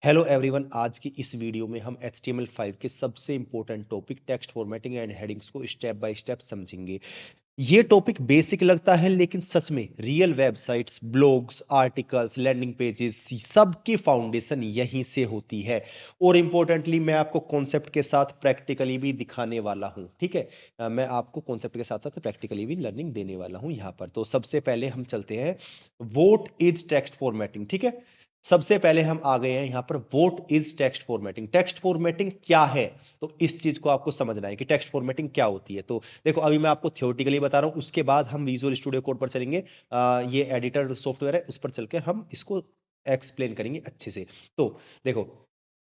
Hello everyone, आज की इस वीडियो में हम HTML5 के सबसे important topic text formatting and headings को स्टेप बाय स्टेप समझेंगे। ये टॉपिक बेसिक लगता है, लेकिन सच में real websites, blogs, articles, landing pages सबकी फाउंडेशन यहीं से होती है। और इम्पोर्टेंटली मैं आपको कॉन्सेप्ट के साथ प्रैक्टिकली भी दिखाने वाला हूँ। ठीक है, मैं आपको कॉन्सेप्ट के साथ साथ प्रैक्टिकली भी लर्निंग देने वाला हूँ यहाँ पर। तो सबसे पहले हम चलते हैं व्हाट इज टेक्स्ट फॉर्मेटिंग। ठीक है, सबसे पहले हम आ गए हैं यहाँ पर what is text formatting. Text formatting क्या है, तो इस चीज को आपको समझना है कि टेक्स्ट फॉर्मेटिंग क्या होती है। तो देखो, अभी मैं आपको थ्योरेटिकली बता रहा हूँ, उसके बाद हम विजुअल स्टूडियो कोड पर चलेंगे। ये एडिटर सॉफ्टवेयर है, उस पर चलकर हम इसको एक्सप्लेन करेंगे अच्छे से। तो देखो,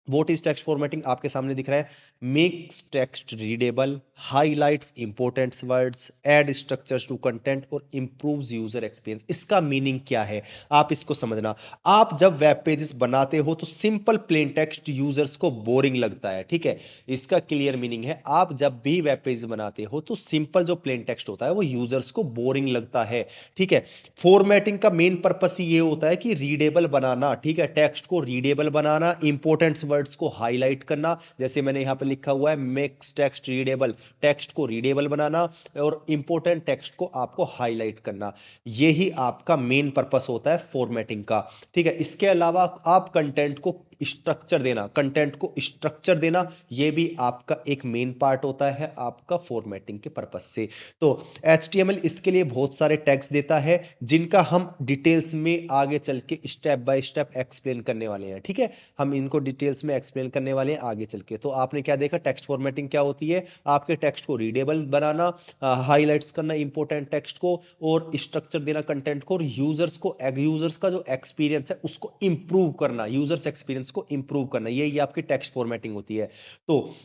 व्हाट इज टेक्स्ट फॉर्मेटिंग आपके सामने दिख रहा है। Makes text readable, highlights important words, add structures to content और इंप्रूव्स यूजर एक्सपीरियंस। इसका मीनिंग क्या है, आप इसको समझना। आप जब वेब पेजेस बनाते हो तो सिंपल प्लेन टेक्स्ट यूजर्स को बोरिंग लगता है। ठीक है, इसका क्लियर मीनिंग है, आप जब भी वेब पेज बनाते हो तो सिंपल जो प्लेन टेक्स्ट होता है वो यूजर्स को बोरिंग लगता है। ठीक है, फॉर्मेटिंग का मेन पर्पस ये होता है कि रीडेबल बनाना। ठीक है, टेक्स्ट को रीडेबल बनाना, इंपॉर्टेंट वर्ड्स को हाईलाइट करना, जैसे मैंने यहां पर लिखा हुआ है मेक्स टेक्स्ट रीडेबल, टेक्स्ट को रीडेबल बनाना और इंपॉर्टेंट टेक्स्ट को आपको हाईलाइट करना। यही आपका मेन पर्पस होता है फॉर्मेटिंग का। ठीक है, इसके अलावा आप कंटेंट को स्ट्रक्चर देना, कंटेंट को स्ट्रक्चर देना, यह भी आपका एक मेन पार्ट होता है आपका फॉर्मेटिंग के पर्पस से। तो HTML इसके लिए बहुत सारे टैग्स देता है, जिनका हम डिटेल्स में आगे चल के स्टेप बाय स्टेप एक्सप्लेन करने वाले हैं। ठीक है, हम इनको डिटेल्स में एक्सप्लेन करने वाले हैं आगे चल के। तो आपने क्या देखा, टेक्स्ट फॉर्मेटिंग क्या होती है, आपके टेक्स्ट को रीडेबल बनाना, हाईलाइट्स करना इंपॉर्टेंट टेक्स्ट को, और स्ट्रक्चर देना कंटेंट को, और यूजर्स का जो एक्सपीरियंस है उसको इंप्रूव करना, यूजर्स एक्सपीरियंस को इंप्रूव करना, ये आपकी टेक्स्ट फॉर्मेटिंग होती है। तो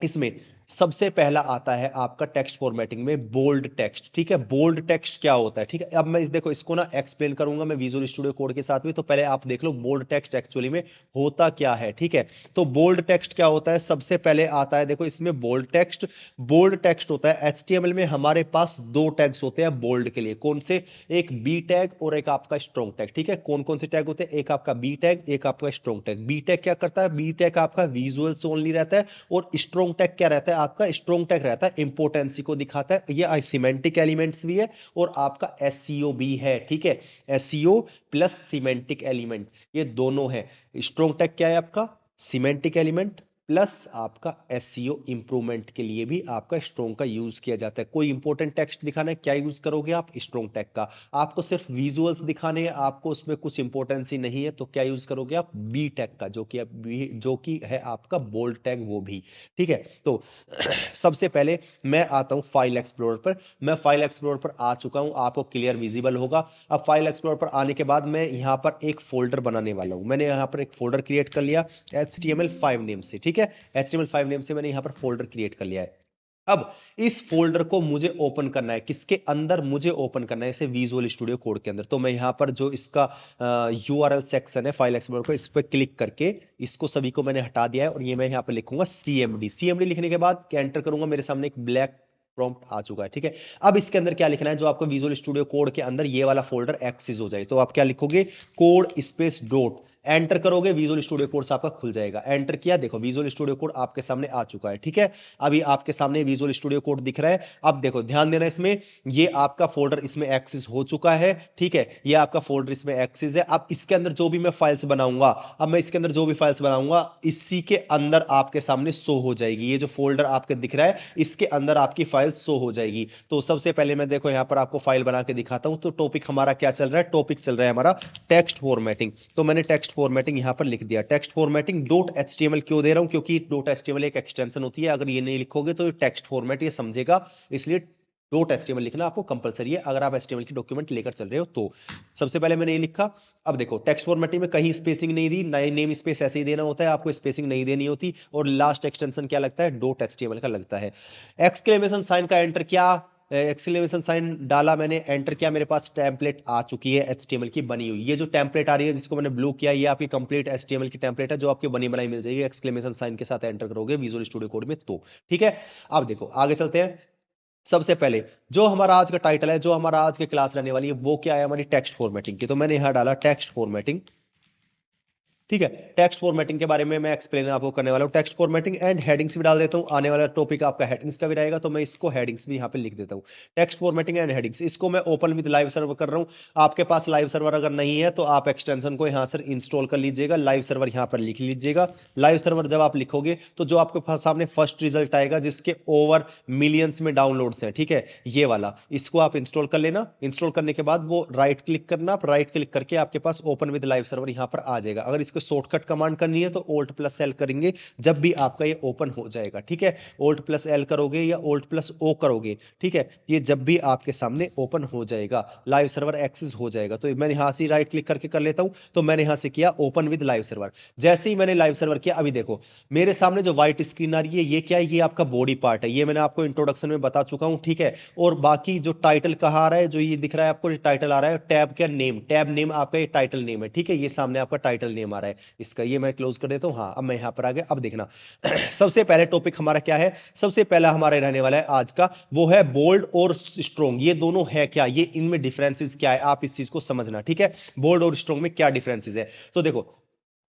इसमें सबसे पहला आता है आपका टेक्स्ट फॉर्मेटिंग में बोल्ड टेक्स्ट। ठीक है, बोल्ड टेक्स्ट क्या होता है। ठीक है, अब मैं देखो इसको ना एक्सप्लेन करूंगा मैं विजुअल स्टूडियो कोड के साथ में। तो पहले आप देख लो बोल्ड टेक्स्ट एक्चुअली में होता क्या है। ठीक है, तो बोल्ड टेक्स्ट क्या होता है, सबसे पहले आता है, देखो इसमें बोल्ड टेक्स्ट। बोल्ड टेक्स्ट होता है HTML में हमारे पास दो टैग्स होते हैं बोल्ड के लिए। कौन से, एक बी टैग और एक आपका स्ट्रॉन्ग टैग। ठीक है, कौन कौन से टैग होते हैं, एक आपका बी टैग, एक आपका स्ट्रॉन्ग टैग। बी टैग क्या करता है, बी टैग आपका विजुअल्स ओनली रहता है, और स्ट्रॉन्ग टैग क्या रहता है, आपका स्ट्रॉन्ग टैग रहता है इंपोर्टेंसी को दिखाता है। ये सिमेंटिक एलिमेंट्स भी है और आपका एससीओ भी है। ठीक है, एससीओ प्लस सिमेंटिक एलिमेंट, ये दोनों है। स्ट्रॉन्ग टैग क्या है आपका, सिमेंटिक एलिमेंट प्लस आपका एससीओ इंप्रूवमेंट के लिए भी आपका स्ट्रॉन्ग का यूज किया जाता है। कोई इंपॉर्टेंट टेक्स्ट दिखाना है, क्या यूज करोगे आप, स्ट्रॉन्ग टैग का। आपको सिर्फ विजुअल्स दिखाने हैं, आपको उसमें कुछ इंपॉर्टेंसी नहीं है, तो क्या यूज करोगे आप, बी टैग का, जो कि है आपका बोल्ड टैग वो भी। ठीक है, तो सबसे पहले मैं आता हूं फाइल एक्सप्लोरर पर। मैं फाइल एक्सप्लोरर पर आ चुका हूं, आपको क्लियर विजिबल होगा। अब फाइल एक्सप्लोरर पर आने के बाद मैं यहां पर एक फोल्डर बनाने वाला हूं। मैंने यहां पर एक फोल्डर क्रिएट कर लिया HTML5 नेम से। ठीक है, HTML5 नेम से मैंने यहां पर फोल्डर क्रिएट कर लिया है। अब इस फोल्डर को मुझे ओपन करना है, किसके अंदर, मुझे ओपन करना है इसे विजुअल स्टूडियो कोड के अंदर। तो मैं यहां पर जो इसका URL सेक्शन है फाइल एक्सप्लोरर को, इस पर क्लिक करके इसको सभी को मैंने हटा दिया है, और ये मैं यहां पर लिखूंगा CMD लिखने के बाद एंटर करूंगा, मेरे सामने एक ब्लैक प्रॉम्प्ट आ चुका है। ठीक है, अब इसके अंदर क्या लिखना है, जो आपको विजुअल स्टूडियो कोड के अंदर ये वाला फोल्डर एक्सेस हो जाए, तो आप क्या लिखोगे, कोड स्पेस डॉट, एंटर करोगे, विजुअल स्टूडियो कोड आपका खुल जाएगा। एंटर किया, देखो विजुअल स्टूडियो कोड आपके सामने आ चुका है। ठीक है, अभी आपके सामने विजुअल स्टूडियो कोड दिख रहा है। अब देखो ध्यान देना, इसमें ये आपका फोल्डर इसमें एक्सेस हो चुका है। ठीक है, ये आपका फोल्डर इसमें एक्सेस है। अब इसके अंदर जो भी मैं फाइल्स बनाऊंगा, अब मैं इसके अंदर जो भी फाइल्स बनाऊंगा इसी के अंदर आपके सामने शो हो जाएगी। ये जो फोल्डर आपके दिख रहा है इसके अंदर आपकी फाइल शो हो जाएगी। तो सबसे पहले मैं देखो यहां पर आपको फाइल बना के दिखाता हूं। तो टॉपिक हमारा क्या चल रहा है, टॉपिक चल रहा है हमारा टेक्स्ट फॉर्मेटिंग। तो मैंने टेक्स्ट फॉर्मेटिंग यहां पर लिख दिया। टेक्स्ट फॉर्मेटिंग डॉट HTML क्यों दे रहा हूं, क्योंकि डॉट HTML एक एक्सटेंशन होती है, अगर ये नहीं लिखोगे तो टेक्स्ट फॉर्मेट ये समझेगा, इसलिए डॉट HTML लिखना आपको कंपलसरी है अगर आप HTML की डॉक्यूमेंट लेकर चल रहे हो तो। सबसे पहले मैंने ये लिखा। अब देखो टेक्स्ट फॉर्मेटिंग में कहीं स्पेसिंग नहीं दी, नए नेम स्पेस ऐसे ही देना होता है, आपको स्पेसिंग नहीं देनी होती, और लास्ट एक्सटेंशन क्या लगता है, डॉट HTML का लगता है। एक्सक्लेमेशन साइन का एंटर किया, एक्सक्लेमेशन साइन डाला मैंने, एंटर किया, मेरे पास टेम्पलेट आ चुकी है HTML की बनी हुई। ये जो टेम्पलेट आ रही है जिसको मैंने ब्लू किया, ये आपकी कंप्लीट HTML की टेम्पलेट है जो आपकी बनी बनाई मिल जाएगी एक्सक्लेमेशन साइन के साथ एंटर करोगे विजुअल स्टूडियो कोड में तो। ठीक है, अब देखो आगे चलते हैं। सबसे पहले जो हमारा आज का टाइटल है, जो हमारा आज की क्लास रहने वाली है, वो क्या है, हमारी टेक्स्ट फॉर्मेटिंग की। तो मैंने यहां डाला टेक्स्ट फॉर्मेटिंग। ठीक है। टेक्स्ट फॉर्मेटिंग के बारे में मैं एक्सप्लेन आपको करने वाला हूँ। टेक्स्ट फॉर्मेटिंग एंड हेडिंग्स भी डाल देता हूँ, आने वाला टॉपिक आपका हेडिंग्स का भी रहेगा, तो मैं इसको हेडिंग्स भी यहाँ पे लिख देता हूँ। टेक्स्ट फॉर्मेटिंग एंड हेडिंग्स, इसको मैं ओपन विद लाइव सर्वर कर रहा हूँ। आपके पास लाइव सर्वर अगर नहीं है तो आप एक्सटेंशन को यहाँ से इंस्टॉल कर लीजिएगा, लाइव सर्वर यहाँ पर लिख लीजिएगा। लाइव सर्वर जब आप लिखोगे तो जो आपके पास सामने फर्स्ट रिजल्ट आएगा जिसके ओवर मिलियंस में डाउनलोड्स हैं, ठीक है, ये वाला, इसको आप इंस्टॉल कर लेना। इंस्टॉल करने के बाद वो राइट क्लिक करना, आप राइट क्लिक करके आपके पास ओपन विद लाइव सर्वर यहाँ पर आ जाएगा। अगर इसको शॉर्टकट कमांड करनी है तो Alt+L करेंगे जब भी आपका ये ओपन हो जाएगा, ठीक है। Alt+L करोगे या Alt+O करोगे, ठीक है, ये जब भी आपके सामने ओपन हो जाएगा, लाइव सर्वर एक्सेस हो जाएगा। तो मैंने यहां से राइट क्लिक करके कर लेता हूं, तो मैंने यहां से किया ओपन विद लाइव सर्वर। जैसे ही मैंने लाइव सर्वर किया, अभी देखो मेरे सामने जो व्हाइट स्क्रीन आ रही है, ये क्या है, ये आपका बॉडी पार्ट है, ये मैंने आपको इंट्रोडक्शन में बता चुका हूं, ठीक है। और बाकी जो टाइटल कहां आ रहा है, जो ये दिख रहा है आपको, टाइटल आ रहा है, टैब क्या नेम, टैब नेम आपका ये टाइटल नेम है, ठीक है, ये सामने आपका टाइटल नेम आ रहा है इसका, ये मैं क्लोज कर देता हूं। हाँ, अब मैं यहां पर आ गया। अब देखना सबसे पहले टॉपिक हमारा क्या है, सबसे पहला हमारा रहने वाला है आज का, वो है बोल्ड और स्ट्रॉन्ग। ये दोनों है क्या, ये इनमें डिफरेंसेस क्या है, आप इस चीज को समझना, ठीक है। बोल्ड और स्ट्रॉन्ग में क्या डिफरेंसेस है, तो देखो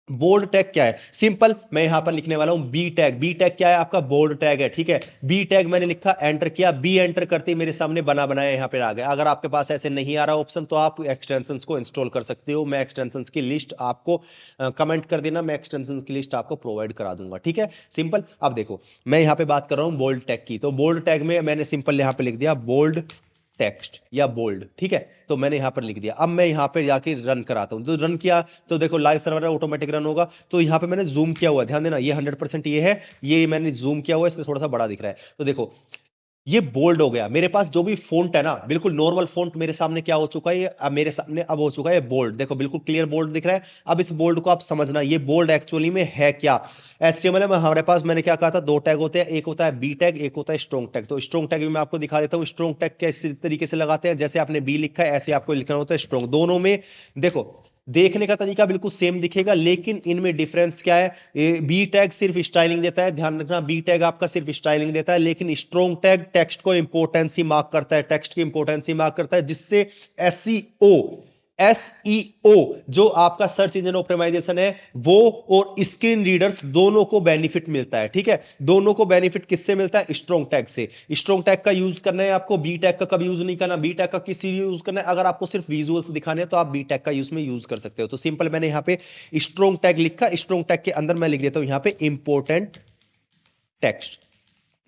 बोल्ड टैग क्या है, सिंपल मैं यहां पर लिखने वाला हूं बी टैग। बी टैग क्या है, आपका बोल्ड टैग है, ठीक है। बी टैग मैंने लिखा, एंटर किया, बी एंटर करते ही मेरे सामने बना बनाया यहां पे आ गया। अगर आपके पास ऐसे नहीं आ रहा ऑप्शन तो आप एक्सटेंशंस को इंस्टॉल कर सकते हो। मैं एक्सटेंशंस की लिस्ट आपको कमेंट कर देना, मैं एक्सटेंशंस की लिस्ट आपको प्रोवाइड करा दूंगा, ठीक है, सिंपल। अब देखो मैं यहां पे बात कर रहा हूं बोल्ड टैग की, तो बोल्ड टैग में मैंने सिंपल यहां पे लिख दिया बोल्ड टेक्स्ट या बोल्ड, ठीक है, तो मैंने यहां पर लिख दिया। अब मैं यहां पर जाके रन कराता हूं, तो रन किया तो देखो लाइव सर्वर ऑटोमेटिक रन होगा। तो यहां पे मैंने जूम किया हुआ है, ध्यान देना, ये 100% ये है, ये मैंने जूम किया हुआ है, इसलिए थोड़ा सा बड़ा दिख रहा है। तो देखो ये बोल्ड हो गया। मेरे पास जो भी फ़ॉन्ट है ना, बिल्कुल नॉर्मल फ़ॉन्ट मेरे सामने क्या हो चुका है, ये अब मेरे सामने अब हो चुका है बोल्ड। देखो बिल्कुल क्लियर बोल्ड दिख रहा है। अब इस बोल्ड को आप समझना, ये बोल्ड एक्चुअली में है क्या। एचटीएमएल में हमारे पास मैंने क्या कहा था, दो टैग होते हैं, एक होता है बी टैग, एक होता है स्ट्रॉन्ग टैग। तो स्ट्रॉन्ग टैग भी मैं आपको दिखा देता हूँ। स्ट्रॉन्ग टैग किस तरीके से लगाते हैं, जैसे आपने बी लिखा है ऐसे आपको लिखना होता है स्ट्रॉन्ग। दोनों में देखो देखने का तरीका बिल्कुल सेम दिखेगा, लेकिन इनमें डिफरेंस क्या है। बी टैग सिर्फ स्टाइलिंग देता है, ध्यान रखना, बी टैग आपका सिर्फ स्टाइलिंग देता है, लेकिन स्ट्रॉन्ग टैग टेक्स्ट को इंपोर्टेंस ही मार्क करता है, टेक्स्ट की इंपोर्टेंस ही मार्क करता है, जिससे एसईओ एसईओ जो आपका सर्च इंजन ऑप्टिमाइजेशन है वो और स्क्रीन रीडर्स दोनों को बेनिफिट मिलता है, ठीक है। दोनों को बेनिफिट किससे मिलता है, स्ट्रॉन्ग टैग से। स्ट्रॉन्ग टैग का यूज करना है आपको, बी टैग का कभी यूज नहीं करना। बी टैग का किस चीज यूज करना है, अगर आपको सिर्फ विजुअल्स दिखाने हैं तो आप बी टैग का यूज में यूज कर सकते हो। तो सिंपल मैंने यहां पे स्ट्रॉन्ग टैग लिखा, स्ट्रॉन्ग टैग के अंदर मैं लिख देता हूं यहां पे इंपोर्टेंट टेक्स्ट,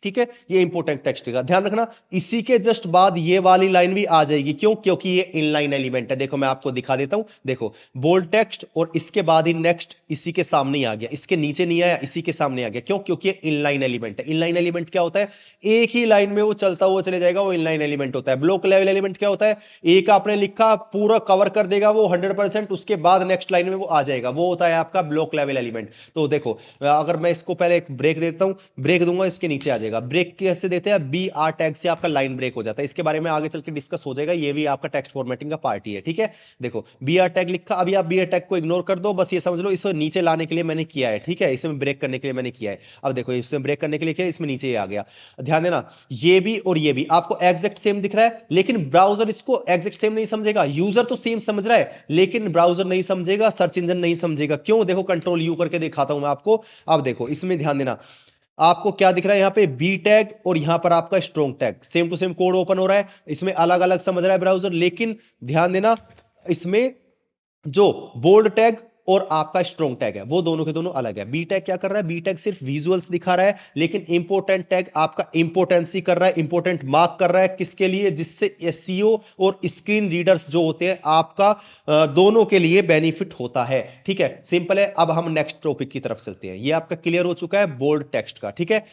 ठीक है, ये इंपोर्टेंट टेक्स्ट का ध्यान रखना। इसी के जस्ट बाद ये वाली लाइन भी आ जाएगी, क्यों, क्योंकि ये इनलाइन एलिमेंट है। देखो मैं आपको दिखा देता हूं, देखो बोल्ड टेक्स्ट और इसके बाद ही नेक्स्ट इसी के सामने ही आ गया, इसके नीचे नहीं आया, इसी के सामने आ गया, क्यों, क्योंकि ये इनलाइन एलिमेंट है। इनलाइन एलिमेंट क्या होता है, एक ही लाइन में वो चलता हुआ चले जाएगा, वो इनलाइन एलिमेंट होता है। ब्लॉक लेवल एलिमेंट क्या होता है, एक आपने लिखा पूरा कवर कर देगा वो 100%, उसके बाद नेक्स्ट लाइन में वो आ जाएगा, वो होता है आपका ब्लॉक लेवल एलिमेंट। तो देखो अगर मैं इसको पहले एक ब्रेक देता हूं, ब्रेक दूंगा, इसके नीचे आ जाएगा। ब्रेक कैसे देते हैं, बी आर टैग से आपका लाइन ब्रेक हो जाता है। इसके बारे में आगे चल के डिस्कस हो जाएगा, ये भी आपका टेक्स्ट फॉर्मेटिंग का पार्ट ही है, ठीक है। देखो बी आर टैग लिखा, अभी आप बी आर टैग को इग्नोर कर दो, बस ये समझ लो इसे नीचे लाने के लिए मैंने किया है, ठीक है, इसमें ब्रेक करने के लिए मैंने किया है। अब देखो इसमें ब्रेक करने के लिए किया, इसमें नीचे आ गया। ध्यान देना, ये भी और ये भी आपको एग्जैक्ट सेम दिख रहा है, लेकिन ब्राउजर इसको एग्जैक्ट सेम नहीं समझेगा। यूजर तो सेम समझ रहा है, लेकिन ब्राउजर नहीं समझेगा, सर्च इंजन नहीं समझेगा। क्यों, देखो कंट्रोल यू करके दिखाता हूं मैं आपको। अब देखो इसमें ध्यान देना, आपको क्या दिख रहा है, यहां पे बी टैग और यहां पर आपका strong tag, same to same code open हो रहा है, इसमें अलग अलग समझ रहा है ब्राउजर, लेकिन ध्यान देना इसमें जो बोल्ड टैग और आपका स्ट्रॉन्ग टैग है वो दोनों के दोनों अलग है। बी टैग क्या कर रहा है, बी टैग सिर्फ विजुअल्स दिखा रहा है, लेकिन इंपोर्टेंट टैग आपका इंपोर्टेंसी कर रहा है, इंपोर्टेंट मार्क कर रहा है, किसके लिए, जिससे एसईओ और स्क्रीन रीडर्स जो होते हैं आपका दोनों के लिए बेनिफिट होता है, ठीक है, सिंपल है। अब हम नेक्स्ट टॉपिक की तरफ चलते हैं, ये आपका क्लियर हो चुका है बोल्ड टेक्स्ट का, ठीक है।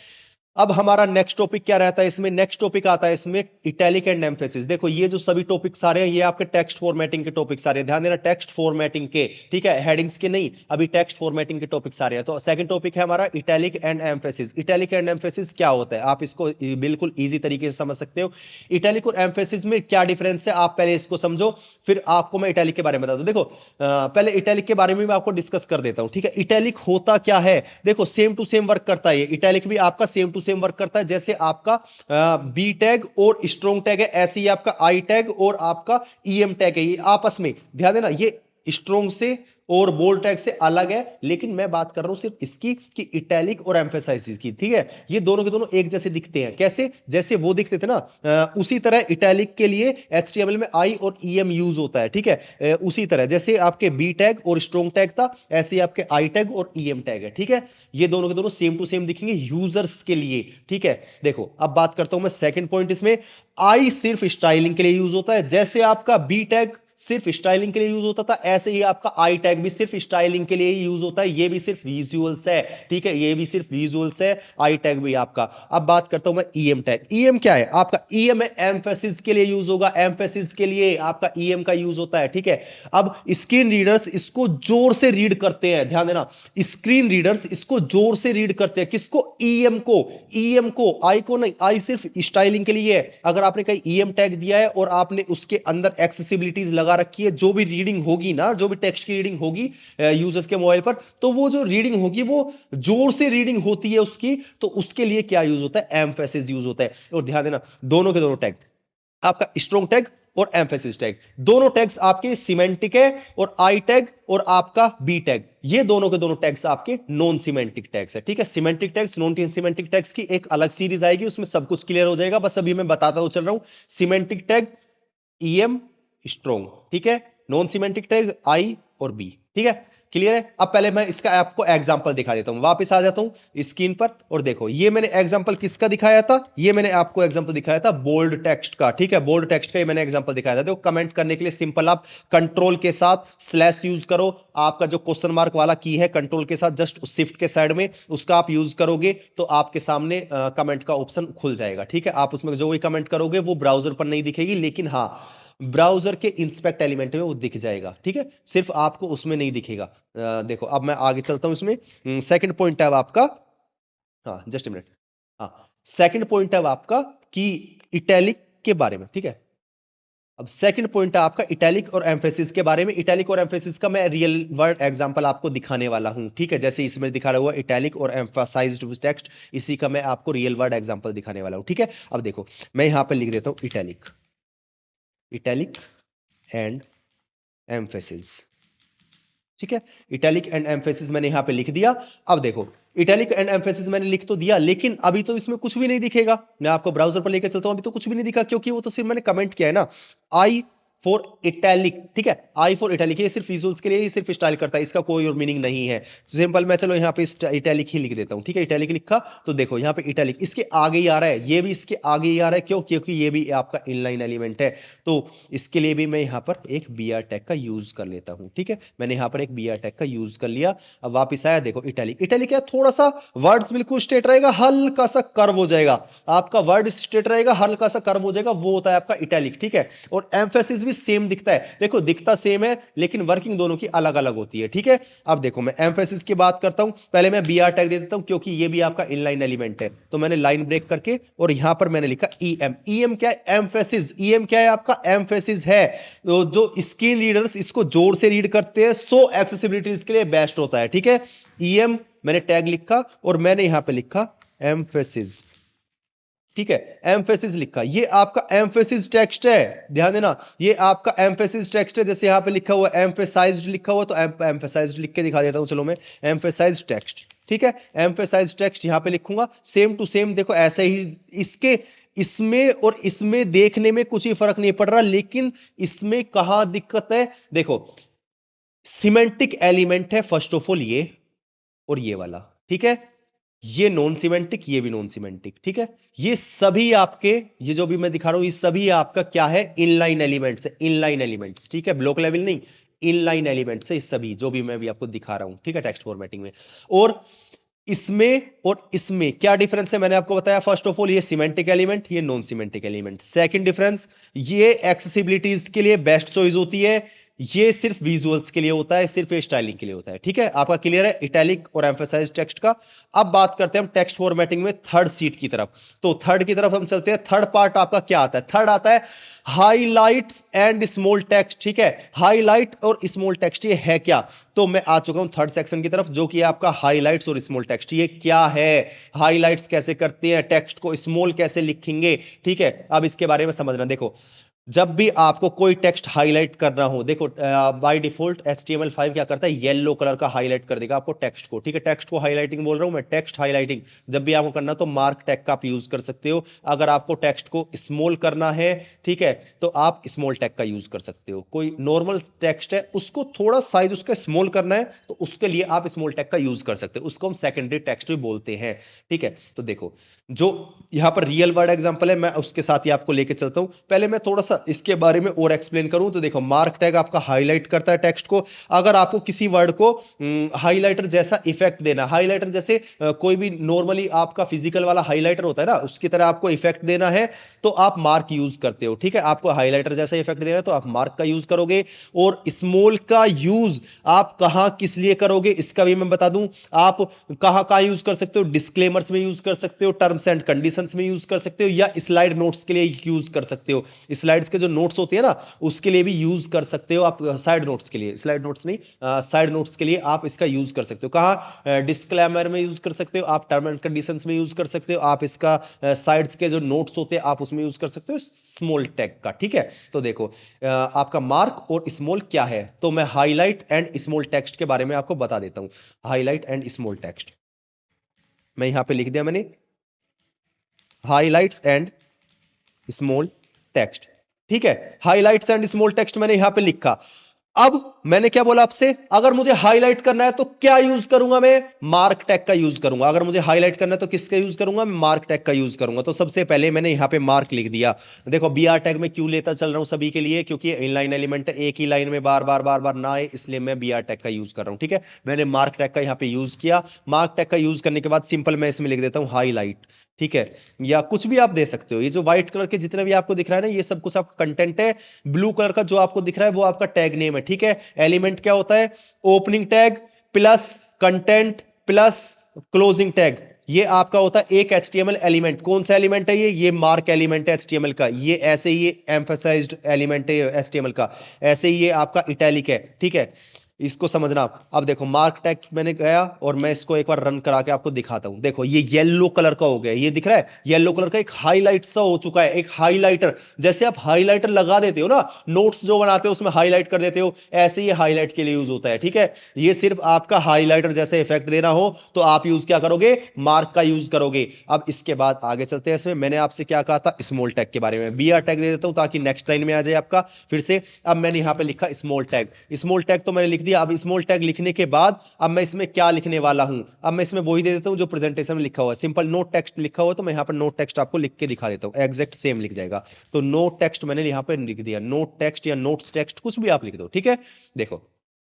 अब हमारा नेक्स्ट टॉपिक क्या रहता है इसमें, नेक्स्ट टॉपिक आता है इसमें इटैलिक एंड एम्फेसिस। देखो ये जो सभी टॉपिक्स आ रहे हैं ये आपके टेक्स्ट फॉर्मेटिंग के टॉपिक्स आ रहे हैं, ध्यान देना, टेक्स्ट फॉर्मेटिंग के, ठीक है, हेडिंग्स के नहीं, अभी टेक्स्ट फॉर्मेटिंग के टॉपिक्स आ रहे हैं। तो सेकंड टॉपिक है हमारा italic and emphasis. Italic and emphasis क्या होता है, आप इसको बिल्कुल ईजी तरीके से समझ सकते हो। इटैलिक और एम्फेसिस में क्या डिफरेंस है, आप पहले इसको समझो, फिर आपको मैं इटैलिक के बारे में बता दूं। देखो पहले इटैलिक के बारे में मैं आपको डिस्कस कर देता हूं, ठीक है। इटैलिक होता क्या है, देखो सेम टू सेम वर्क करता है, इटैलिक भी आपका सेम टू सेम वर्क करता है, जैसे आपका बी टैग और स्ट्रॉन्ग टैग है, ऐसे ही आपका आई टैग और आपका ईएम टैग है, ये आपस में ध्यान देना, ये स्ट्रॉन्ग से और बोल्ड टैग से अलग है, लेकिन मैं बात कर रहा हूं सिर्फ इसकी कि इटैलिक और एम्फेसाइज की, ठीक है। ये दोनों के दोनों एक जैसे दिखते हैं, कैसे, जैसे वो दिखते थे ना, उसी तरह इटैलिक के लिए एचटीएमएल में आई और ईएम यूज होता है, ठीक है। उसी तरह जैसे आपके बी टैग और स्ट्रॉन्ग टैग था, ऐसे ही आपके आई टैग और ईएम टैग है, ठीक है। ये दोनों के दोनों सेम टू सेम दिखेंगे यूजर्स के लिए, ठीक है। देखो अब बात करता हूं मैं सेकंड पॉइंट, इसमें आई सिर्फ स्टाइलिंग के लिए यूज होता है, जैसे आपका बी टैग सिर्फ स्टाइलिंग के लिए यूज होता था, ऐसे ही आपका आई टैग भी सिर्फ स्टाइलिंग के लिए यूज होता है। ये भी सिर्फ विजुअल्स है, ठीक है, ये भी सिर्फ विजुअल्स है, आई टैग भी आपका। अब बात करता हूं मैं ईएम टैग। ईएम क्या है आपका? ईएम है एम्फेसिस के लिए यूज होगा, एम्फेसिस के लिए आपका ईएम का यूज होता है, ठीक है। अब स्क्रीन रीडर्स इसको जोर से रीड करते हैं, ध्यान देना, स्क्रीन रीडर्स इसको जोर से रीड करते हैं, किसको? ईएम को। ईएम को, आई को नहीं, आई सिर्फ स्टाइलिंग के लिए है। अगर आपने कहीं ईएम टैग दिया है और आपने उसके अंदर एक्सेसिबिलिटीज लगा रखी है, जो भी रीडिंग होगी ना, जो भी टेक्स्ट की रीडिंग होगी यूजर्स के मोबाइल पर, तो वो जो रीडिंग होगी वो जोर से रीडिंग होती है उसकी, तो उसके लिए क्या यूज होता है? एम्फेसिस यूज होता है। और ध्यान देना, दोनों के दोनों टैग, आपका स्ट्रॉन्ग टैग और एम्फेसिस टैग, दोनों टैग्स आपके सिमेंटिक है, और आई टैग और आपका बी टैग, ये दोनों के दोनों टैग्स आपके नॉन सिमेंटिक टैग्स है, ठीक है। Semantic tags, non semantic tags की एक अलग सीरीज आएगी, उसमें सब कुछ क्लियर हो जाएगा, बस अभी मैं बताता हूं चल रहा हूं। सिमेंटिक टैग ईएम स्ट्रॉन्ग, ठीक है। नॉन सिमेंटिक टैग आई और बी, ठीक है, क्लियर है। अब पहले मैं इसका आपको एग्जांपल दिखा देता हूं, वापस आ जाता हूं स्क्रीन पर, और देखो ये मैंने एग्जांपल किसका दिखाया था? ये मैंने आपको एग्जांपल दिखाया था बोल्ड टेक्स्ट का, ठीक है, बोल्ड टेक्स्ट का ये मैंने एग्जांपल दिखाया था। देखो कमेंट करने के लिए सिंपल आप कंट्रोल के साथ स्लैश यूज करो, आपका जो क्वेश्चन मार्क वाला की है कंट्रोल के साथ जस्ट शिफ्ट के साइड में उसका आप यूज करोगे तो आपके सामने कमेंट का ऑप्शन खुल जाएगा, ठीक है। आप उसमें जो भी कमेंट करोगे वो ब्राउजर पर नहीं दिखेगी, लेकिन हाँ ब्राउजर के इंस्पेक्ट एलिमेंट में वो दिख जाएगा, ठीक है, सिर्फ आपको उसमें नहीं दिखेगा। देखो अब मैं आगे चलता हूं इसमें। सेकंड पॉइंट है आपका, हाँ जस्ट मिनट, हाँ सेकंड पॉइंट है आपका कि इटैलिक के बारे में, ठीक है। अब सेकंड पॉइंट है आपका इटैलिक और एम्फेसिस के बारे में। इटैलिक और एम्फेसिस का मैं रियल वर्ड एग्जांपल आपको दिखाने वाला हूं, ठीक है, जैसे इसमें दिखा रहा हुआ इटैलिक और एम्फसाइज्ड टेक्स्ट, इसी का मैं आपको रियल वर्ड एग्जांपल दिखाने वाला हूं, ठीक है। अब देखो मैं यहां पर लिख देता हूं इटैलिक, इटैलिक एंड एम्फेसिस, ठीक है। इटैलिक एंड एम्फेसिस मैंने यहां पे लिख दिया। अब देखो इटैलिक एंड एम्फेसिस मैंने लिख तो दिया, लेकिन अभी तो इसमें कुछ भी नहीं दिखेगा। मैं आपको ब्राउजर पर लेकर चलता हूं, अभी तो कुछ भी नहीं दिखा, क्योंकि वो तो सिर्फ मैंने कमेंट किया है ना, आई फॉर इटैलिक, ठीक है, आई फॉर इटैलिक, ये सिर्फ विजुअल्स के लिए, ये सिर्फ स्टाइल करता है, इसका कोई और मीनिंग नहीं है। सिंपल मैं चलो यहाँ पे इटैलिक ही लिख देता हूं, ठीक है, इटैलिक लिखा तो देखो यहाँ पे इटैलिक इसके आगे ही आ रहा है, ये भी इसके आगे ही आ रहा है, क्यों? क्योंकि ये भी आपका इनलाइन एलिमेंट है, तो इसके लिए भी मैं यहाँ पर एक बी आर टैग का यूज कर लेता हूं, ठीक है। मैंने यहाँ पर एक बी आर टैग का यूज कर लिया। अब वापिस आया, देखो इटैलिक, इटैलिक क्या, थोड़ा सा वर्ड्स बिल्कुल स्ट्रेट रहेगा, हल्का सा कर्व हो जाएगा, आपका वर्ड स्ट्रेट रहेगा, हल्का सा कर्व हो जाएगा, वो होता है आपका इटैलिक, ठीक है। और एम्फेसिस भी सेम दिखता है, देखो दिखता सेम है लेकिन वर्किंग दोनों की अलग अलग होती है, ठीक है। अब देखो मैं एम्फेसिस की बात करता हूं, पहले मैं बी आर टैग दे देता हूं क्योंकि ये भी आपका इनलाइन एलिमेंट है, तो मैंने लाइन ब्रेक करके और यहां पर मैंने लिखा ईएम। ईएम क्या है? एम्फेसिस। ईएम क्या है आपका? एम्फेसिस है। तो जो स्क्रीन रीडर्स इसको जोर से रीड करते हैं, सो एक्सेसिबिलिटी के लिए बेस्ट होता है, ठीक है। ईएम मैंने टैग लिखा और मैंने यहां पे लिखा एम्फेसिस, ठीक है, एम्फेसिस लिखा, ये आपका एम्फेसिस टेक्स्ट है, ध्यान देना, ये आपका एम्फेसिस टेक्स्ट है। जैसे यहां पे लिखा हुआ एम्फेसाइज्ड लिखा हुआ, तो एम्फेसाइज्ड लिख के दिखा देता हूं, चलो मैं एम्फेसाइज्ड टेक्स्ट, ठीक है, एम्फेसाइज्ड टेक्स्ट यहां पे लिखूंगा, सेम टू सेम देखो ऐसे ही इसके इसमें और इसमें देखने में कुछ ही फर्क नहीं पड़ रहा, लेकिन इसमें कहां दिक्कत है? देखो सिमेंटिक एलिमेंट है फर्स्ट ऑफ ऑल ये और ये वाला, ठीक है, ये नॉन सिमेंटिक, ये भी नॉन सिमेंटिक, ठीक है। ये सभी आपके, ये जो भी मैं दिखा रहा हूं, ये सभी आपका क्या है? इनलाइन एलिमेंट्स है, इनलाइन एलिमेंट्स, ठीक है, ब्लॉक लेवल नहीं, इनलाइन एलिमेंट्स है सभी, जो भी मैं भी आपको दिखा रहा हूं, ठीक है, टेक्स्ट फॉर्मेटिंग में। और इसमें और इसमें क्या डिफरेंस है? मैंने आपको बताया, फर्स्ट ऑफ ऑल ये सिमेंटिक एलिमेंट, ये non semantic element. Second difference, ये एक्सेसिबिलिटीज के लिए बेस्ट चॉइस होती है, ये सिर्फ विजुअल्स के लिए होता है, सिर्फ स्टाइलिंग के लिए होता है, ठीक है। आपका क्लियर है इटैलिक और एम्फसाइज टेक्स्ट का। अब बात करते हैं हम टेक्स्ट फॉर्मेटिंग में थर्ड सीट की तरफ। तो थर्ड की तरफ हम चलते हैं। थर्ड पार्ट आपका क्या आता है? थर्ड आता है हाईलाइट्स एंड स्मॉल टेक्स्ट, ठीक है, हाईलाइट और स्मॉल टेक्स्ट ये है क्या? तो मैं आ चुका हूं थर्ड सेक्शन की तरफ, जो कि आपका हाईलाइट्स और स्मॉल टेक्स्ट। ये क्या है? हाईलाइट्स कैसे करते हैं, टेक्स्ट को स्मॉल कैसे लिखेंगे, ठीक है, अब इसके बारे में समझना। देखो जब भी आपको कोई टेक्स्ट हाईलाइट करना हो, देखो बाय डिफॉल्ट HTML5 क्या करता है, येलो कलर का हाईलाइट कर देगा आपको टेक्स्ट को, ठीक है। टेक्स्ट को हाईलाइटिंग बोल रहा हूं मैं, टेक्स्ट हाईलाइटिंग जब भी आपको करना तो मार्क टैग का आप यूज कर सकते हो। अगर आपको टेक्स्ट को स्मॉल करना है, ठीक है, तो आप स्मॉल टैग का यूज कर सकते हो। कोई नॉर्मल टेक्स्ट है उसको थोड़ा साइज उसका स्मॉल करना है तो उसके लिए आप स्मॉल टैग का यूज कर सकते हो, उसको हम सेकेंडरी टेक्स्ट भी बोलते हैं, ठीक है। तो देखो जो यहां पर रियल वर्ड एग्जांपल है मैं उसके साथ ही आपको लेके चलता हूं। पहले मैं थोड़ा सा इसके बारे में और एक्सप्लेन करूं तो देखो मार्क टैग आपका हाईलाइट करता है टेक्स्ट को। अगर आपको किसी वर्ड को हाईलाइटर जैसा इफेक्ट देना, हाईलाइटर जैसे कोई भी नॉर्मली आपका फिजिकल वाला हाईलाइटर होता है ना, उसकी तरह आपको इफेक्ट देना है तो आप मार्क यूज करते हो, ठीक है। आपको हाईलाइटर जैसा इफेक्ट देना है तो आप मार्क का यूज करोगे। और स्मॉल का यूज आप कहां किस लिए करोगे इसका भी मैं बता दूं। आप कहां कहां यूज कर सकते हो, डिस्क्लेमर्स में यूज कर सकते हो, टर्म्स एंड कंडीशंस में यूज कर सकते हो, या स्लाइड नोट्स के लिए यूज कर सकते हो। स्लाइड्स के जो नोट्स होते हैं ना उसके लिए भी यूज कर सकते हो आप। साइड नोट्स के लिए, स्लाइड नोट्स नहीं, साइड नोट्स के लिए आप इसका यूज कर सकते हो। कहां, डिस्क्लेमर में यूज कर सकते हो आप, टर्म एंड कंडीशंस में यूज कर सकते हो आप, इसका साइड्स के जो नोट्स होते हैं आप उसमें यूज कर सकते हो स्मॉल टैग का, ठीक है। तो देखो आपका मार्क और स्मॉल क्या है, तो मैं हाईलाइट एंड स्मॉल टेक्स्ट के बारे में आपको बता देता हूं। हाईलाइट एंड स्मॉल टेक्स्ट मैं यहां पे लिख दिया मैंने, हाइलाइट्स एंड स्मॉल टेक्स्ट, ठीक है। हाइलाइट्स एंड स्मॉल टेक्स्ट मैंने यहां पे लिखा। अब मैंने क्या बोला आपसे, अगर मुझे हाईलाइट करना है तो क्या यूज करूंगा मैं, मार्क टैग का यूज करूंगा। अगर मुझे हाईलाइट करना है तो किसका यूज करूंगा, मैं मार्क टैग का यूज करूंगा। तो सबसे पहले मैंने यहां पे मार्क लिख दिया। देखो BR टैग में क्यों लेता चल रहा हूं सभी के लिए, क्योंकि इनलाइन एलिमेंट है, एक ही लाइन में बार बार बार बार ना आए, इसलिए मैं BR टैग का यूज कर रहा हूं, ठीक है। मैंने मार्क टैग का यहां पे यूज किया। मार्क टैग का यूज करने के बाद सिंपल मैं इसमें लिख देता हूं हाईलाइट, ठीक है। या कुछ भी आप दे सकते हो, ये जो व्हाइट कलर के जितने भी आपको दिख रहा है ना ये सब कुछ आपका कंटेंट है। ब्लू कलर का जो आपको दिख रहा है वो आपका टैग नेम है, ठीक है। एलिमेंट क्या होता है, opening tag plus content plus closing tag, ये आपका होता है एक HTML एलिमेंट। कौन सा एलिमेंट है ये मार्क एलिमेंट है HTML का। ये ऐसे ही ये एम्फसाइज्ड एलिमेंट है HTML का, ऐसे ही ये आपका इटैलिक है, ठीक है। इसको समझना। अब देखो मार्क टैग मैंने गया और मैं इसको एक बार रन करा के आपको दिखाता हूं। देखो ये येलो कलर का हो गया, ये दिख रहा है येलो कलर का, एक हाईलाइट सा हो चुका है, एक हाईलाइटर। जैसे आप हाईलाइटर लगा देते हो ना, नोट्स जो बनाते हो उसमें हाईलाइट कर देते हो, ऐसे ही हाईलाइट के लिए यूज होता है, ठीक है। ये सिर्फ आपका हाईलाइटर जैसे इफेक्ट देना हो तो आप यूज क्या करोगे, मार्क का यूज करोगे। अब इसके बाद आगे चलते हैं। इसमें मैंने आपसे क्या कहा था, स्मॉल टैग के बारे में। BR टैग दे देता हूं ताकि नेक्स्ट लाइन में आ जाए आपका फिर से। अब मैंने यहां पे लिखा स्मॉल टैग, स्मॉल टैग तो मैंने लिख दिया। अब स्मॉल टैग लिखने के बाद अब मैं इसमें क्या लिखने वाला हूं, अब मैं इसमें वही दे देता हूं जो प्रेजेंटेशन में लिखा हुआ है। सिंपल नोट टेक्स्ट लिखा हुआ है तो मैं यहां पर नोट टेक्स्ट आपको लिख के दिखा देता हूं, एग्जैक्ट सेम लिख जाएगा। तो नोट टेक्स्ट मैंने यहां पर लिख दिया, नोट टेक्स्ट या नोट्स टेक्स्ट कुछ भी आप लिख दो, ठीक है। देखो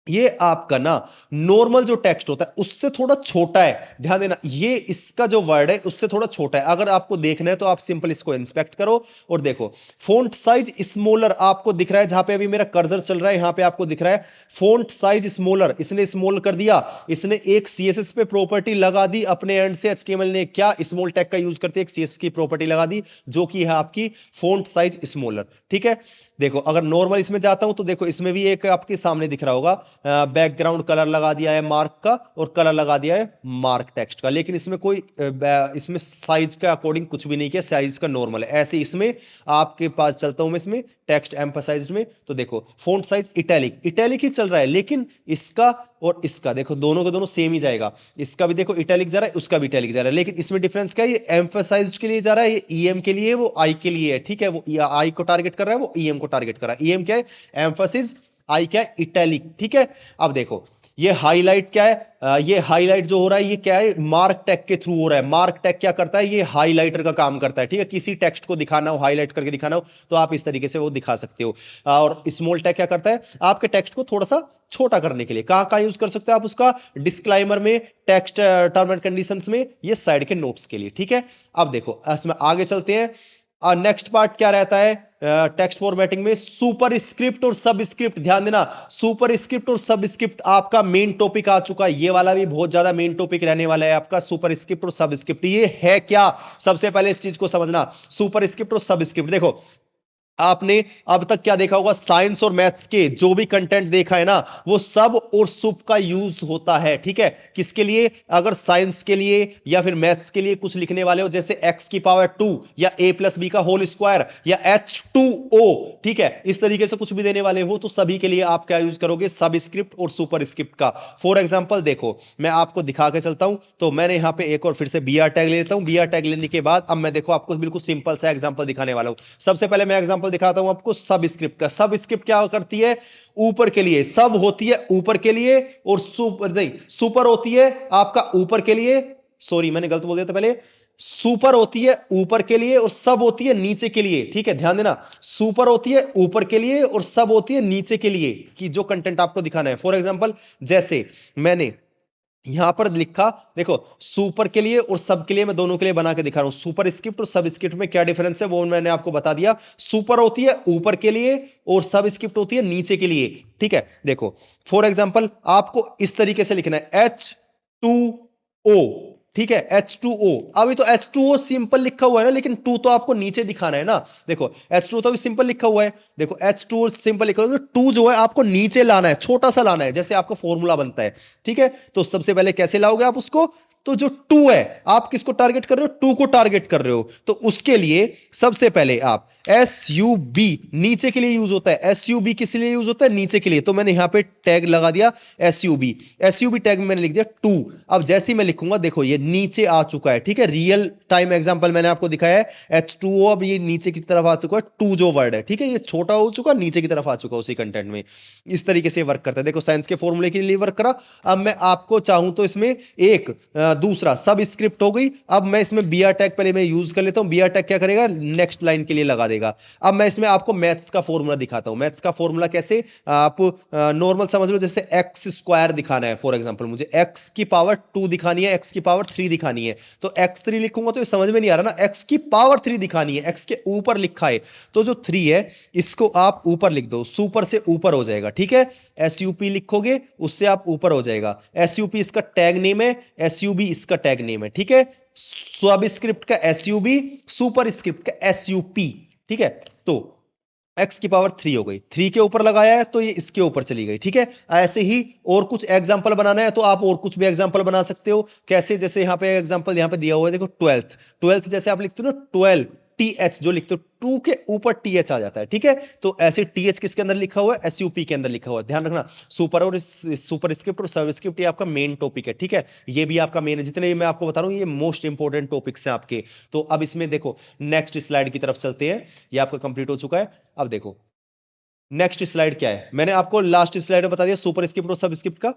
ये आपका ना नॉर्मल जो टेक्स्ट होता है उससे थोड़ा छोटा है, ध्यान देना। ये इसका जो वर्ड है उससे थोड़ा छोटा है। अगर आपको देखना है तो आप सिंपल इसको इंस्पेक्ट करो और देखो फॉन्ट साइज स्मॉलर आपको दिख रहा है, जहां पे अभी मेरा कर्सर चल रहा है यहां पे आपको दिख रहा है फॉन्ट साइज स्मॉलर। इसने स्मॉल कर दिया, इसने एक CSS पे प्रॉपर्टी लगा दी अपने एंड से। HTML ने क्या स्मॉल टैग का यूज करते एक CSS की प्रॉपर्टी लगा दी जो कि है आपकी फॉन्ट साइज स्मॉलर, ठीक है। देखो अगर नॉर्मल इसमें जाता हूं तो देखो इसमें भी एक आपके सामने दिख रहा होगा, बैकग्राउंड कलर लगा दिया है मार्क का और कलर लगा दिया है मार्क टेक्स्ट का, लेकिन इसमें कोई इसमें साइज के अकॉर्डिंग कुछ भी नहीं किया, साइज का नॉर्मल है। ऐसे इसमें आपके पास चलता हूं मैं इसमें टेक्स्ट एम्फसाइज्ड में, तो देखो फॉन्ट साइज इटैलिक, इटैलिक ही चल रहा है, लेकिन इसका और इसका देखो दोनों के दोनों सेम ही जाएगा। इसका भी देखो इटैलिक जा रहा है, उसका भी इटैलिक जा रहा है, लेकिन इसमें डिफरेंस क्या है, ये एम्फसाइज्ड के लिए जा रहा है, ये EM के लिए, वो I के लिए है, ठीक है। वो I को टारगेट कर रहा है, वो EM को टारगेट कर रहा है। EM क्या है, एम्फसिस, I क्या है, इटैलिक, ठीक है। अब देखो ये हाईलाइट क्या है, ये हाईलाइट जो हो रहा है ये क्या है, मार्क टैग के थ्रू हो रहा है। मार्क टैग क्या करता है, ये हाईलाइटर का काम करता है, ठीक है। किसी टेक्स्ट को दिखाना हो, हाईलाइट करके दिखाना हो तो आप इस तरीके से वो दिखा सकते हो। और स्मॉल टैग क्या करता है, आपके टेक्स्ट को थोड़ा सा छोटा करने के लिए। कहां कहां यूज कर सकते हो आप उसका, डिस्क्लाइमर में, टेक्स्ट टर्म एंड कंडीशंस में, ये साइड के नोट्स के लिए, ठीक है। अब देखो इसमें आगे चलते हैं। नेक्स्ट पार्ट क्या रहता है टेक्स्ट फॉर्मेटिंग में, सुपर स्क्रिप्ट और सब स्क्रिप्ट। ध्यान देना, सुपर स्क्रिप्ट और सब स्क्रिप्ट आपका मेन टॉपिक आ चुका है। ये वाला भी बहुत ज्यादा मेन टॉपिक रहने वाला है आपका, सुपर स्क्रिप्ट और सब स्क्रिप्ट। ये है क्या, सबसे पहले इस चीज को समझना। सुपर स्क्रिप्ट और सब स्क्रिप्ट देखो आपने अब तक क्या देखा होगा, साइंस और मैथ्स के जो भी कंटेंट देखा है ना, वो सब और सुप का यूज होता है। ठीक है, किसके लिए? अगर साइंस के लिए या फिर मैथ्स के लिए कुछ लिखने वाले हो, जैसे x की पावर 2 या a प्लस बी का होल स्क्वायर या H2O, ठीक है, इस तरीके से कुछ भी देने वाले हो तो सभी के लिए आप क्या यूज करोगे? सबस्क्रिप्ट और सुपर स्क्रिप्ट का। फॉर एग्जाम्पल देखो, मैं आपको दिखा के चलता हूं, तो मैंने यहां पे एक और फिर से br टैग ले लेता हूं। br टैग लेने के बाद अब मैं देखो आपको बिल्कुल सिंपल सा एग्जांपल दिखाने वाला हूं। सबसे पहले मैं एग्जांपल दिखाता हूं आपको सब स्क्रिप्ट का। सब स्क्रिप्ट क्या करती है? ऊपर के लिए। सब होती है ऊपर के लिए, और सुपर नहीं, सुपर होती है आपका ऊपर के लिए। सॉरी, मैंने गलत बोल दिया था पहले। सुपर होती है ऊपर के लिए और सब होती है नीचे के लिए। ठीक है, ध्यान देना, सुपर होती है ऊपर के लिए और सब होती है नीचे के लिए, कि जो कंटेंट आपको दिखाना है। फॉर एग्जांपल जैसे मैंने यहां पर लिखा, देखो सुपर के लिए और सब के लिए, मैं दोनों के लिए बना के दिखा रहा हूं। सुपर स्क्रिप्ट और सब स्क्रिप्ट में क्या डिफरेंस है वो मैंने आपको बता दिया। सुपर होती है ऊपर के लिए और सब स्क्रिप्ट होती है नीचे के लिए। ठीक है, देखो फॉर एग्जांपल आपको इस तरीके से लिखना है H2O। ठीक है, H2O। अभी तो H2O सिंपल लिखा हुआ है ना, लेकिन 2 तो आपको नीचे दिखाना है ना। देखो H2O तो अभी सिंपल लिखा हुआ है, देखो H2O सिंपल लिखा हुआ है, 2 जो है आपको नीचे लाना है, छोटा सा लाना है, जैसे आपका फॉर्मूला बनता है। ठीक है, तो सबसे पहले कैसे लाओगे आप उसको? तो जो 2 है, आप किसको टारगेट कर रहे हो? 2 को टारगेट कर रहे हो, तो उसके लिए सबसे पहले आप SUB, नीचे के लिए यूज होता है। SUB किस लिए यूज होता है? नीचे के लिए। तो मैंने यहां पे टैग लगा दिया SUB। SUB टैग में मैंने लिख दिया 2। अब जैसे ही मैं लिखूंगा, देखो ये नीचे आ चुका है। ठीक है, रियल टाइम एग्जांपल मैंने आपको दिखाया है H2O, अब ये नीचे की तरफ आ चुका है। 2 जो वर्ड है, ठीक है, ये छोटा हो चुका, नीचे की तरफ आ चुका उसी कंटेंट में। इस तरीके से वर्क करता है। देखो साइंस के फॉर्मूले के लिए वर्क करा। अब मैं आपको चाहूं तो इसमें एक दूसरा सब स्क्रिप्ट हो गई। अब मैं इसमें br टैग पहले मैं यूज कर लेता हूं। br टैग क्या करेगा? नेक्स्ट लाइन के लिए लगा देगा। अब मैं इसमें आपको मैथ्स का फॉर्मूला दिखाता हूं। मैथ्स का फॉर्मूला कैसे? आप नॉर्मल समझ लो, जैसे एक्स स्क्वायर दिखाना है। फॉर एग्जांपल मुझे एक्स की पावर 2 दिखानी है, एक्स की पावर 3 दिखानी है, तो x3 लिखूंगा तो ये समझ में नहीं आ रहा ना। एक्स की पावर 3 दिखानी है, एक्स के ऊपर लिखा है, तो जो 3 है इसको आप ऊपर लिख दो, सुपर से ऊपर हो जाएगा। ठीक है, SUP लिखोगे, उससे आप ऊपर हो जाएगा। SUP इसका टैग नेम है, SUB इसका टैग नेम है। ठीक है, सब स्क्रिप्ट का SUB, सुपर स्क्रिप्ट का SUP। ठीक है, तो x की पावर 3 हो गई, 3 के ऊपर लगाया है तो ये इसके ऊपर चली गई। ठीक है, ऐसे ही और कुछ एग्जांपल बनाना है तो आप और कुछ भी एग्जांपल बना सकते हो। कैसे? जैसे यहां पे एग्जांपल यहां पे दिया हुआ है, देखो 12th जैसे आप लिखते हो ना 12 TH जो लिखते हो, 2 के ऊपर TH आ जाता है। ठीक है, तो ऐसे TH किसके अंदर लिखा हुआ है? SUP के अंदर लिखा हुआ है। ध्यान रखना, सुपर और सुपर स्क्रिप्ट और सब स्क्रिप्ट ये आपका मेन टॉपिक है। ठीक है, ये भी आपका मेन है। जितने भी मैं आपको बता रहा हूं ये मोस्ट इंपोर्टेंट टॉपिक्स हैं आपके। तो अब इसमें देखो नेक्स्ट स्लाइड की तरफ चलते हैं। ये आपका कंप्लीट हो चुका है। अब देखो नेक्स्ट स्लाइड क्या है, मैंने आपको लास्ट स्लाइड में बता दिया सुपर स्क्रिप्ट और सब स्क्रिप्ट का।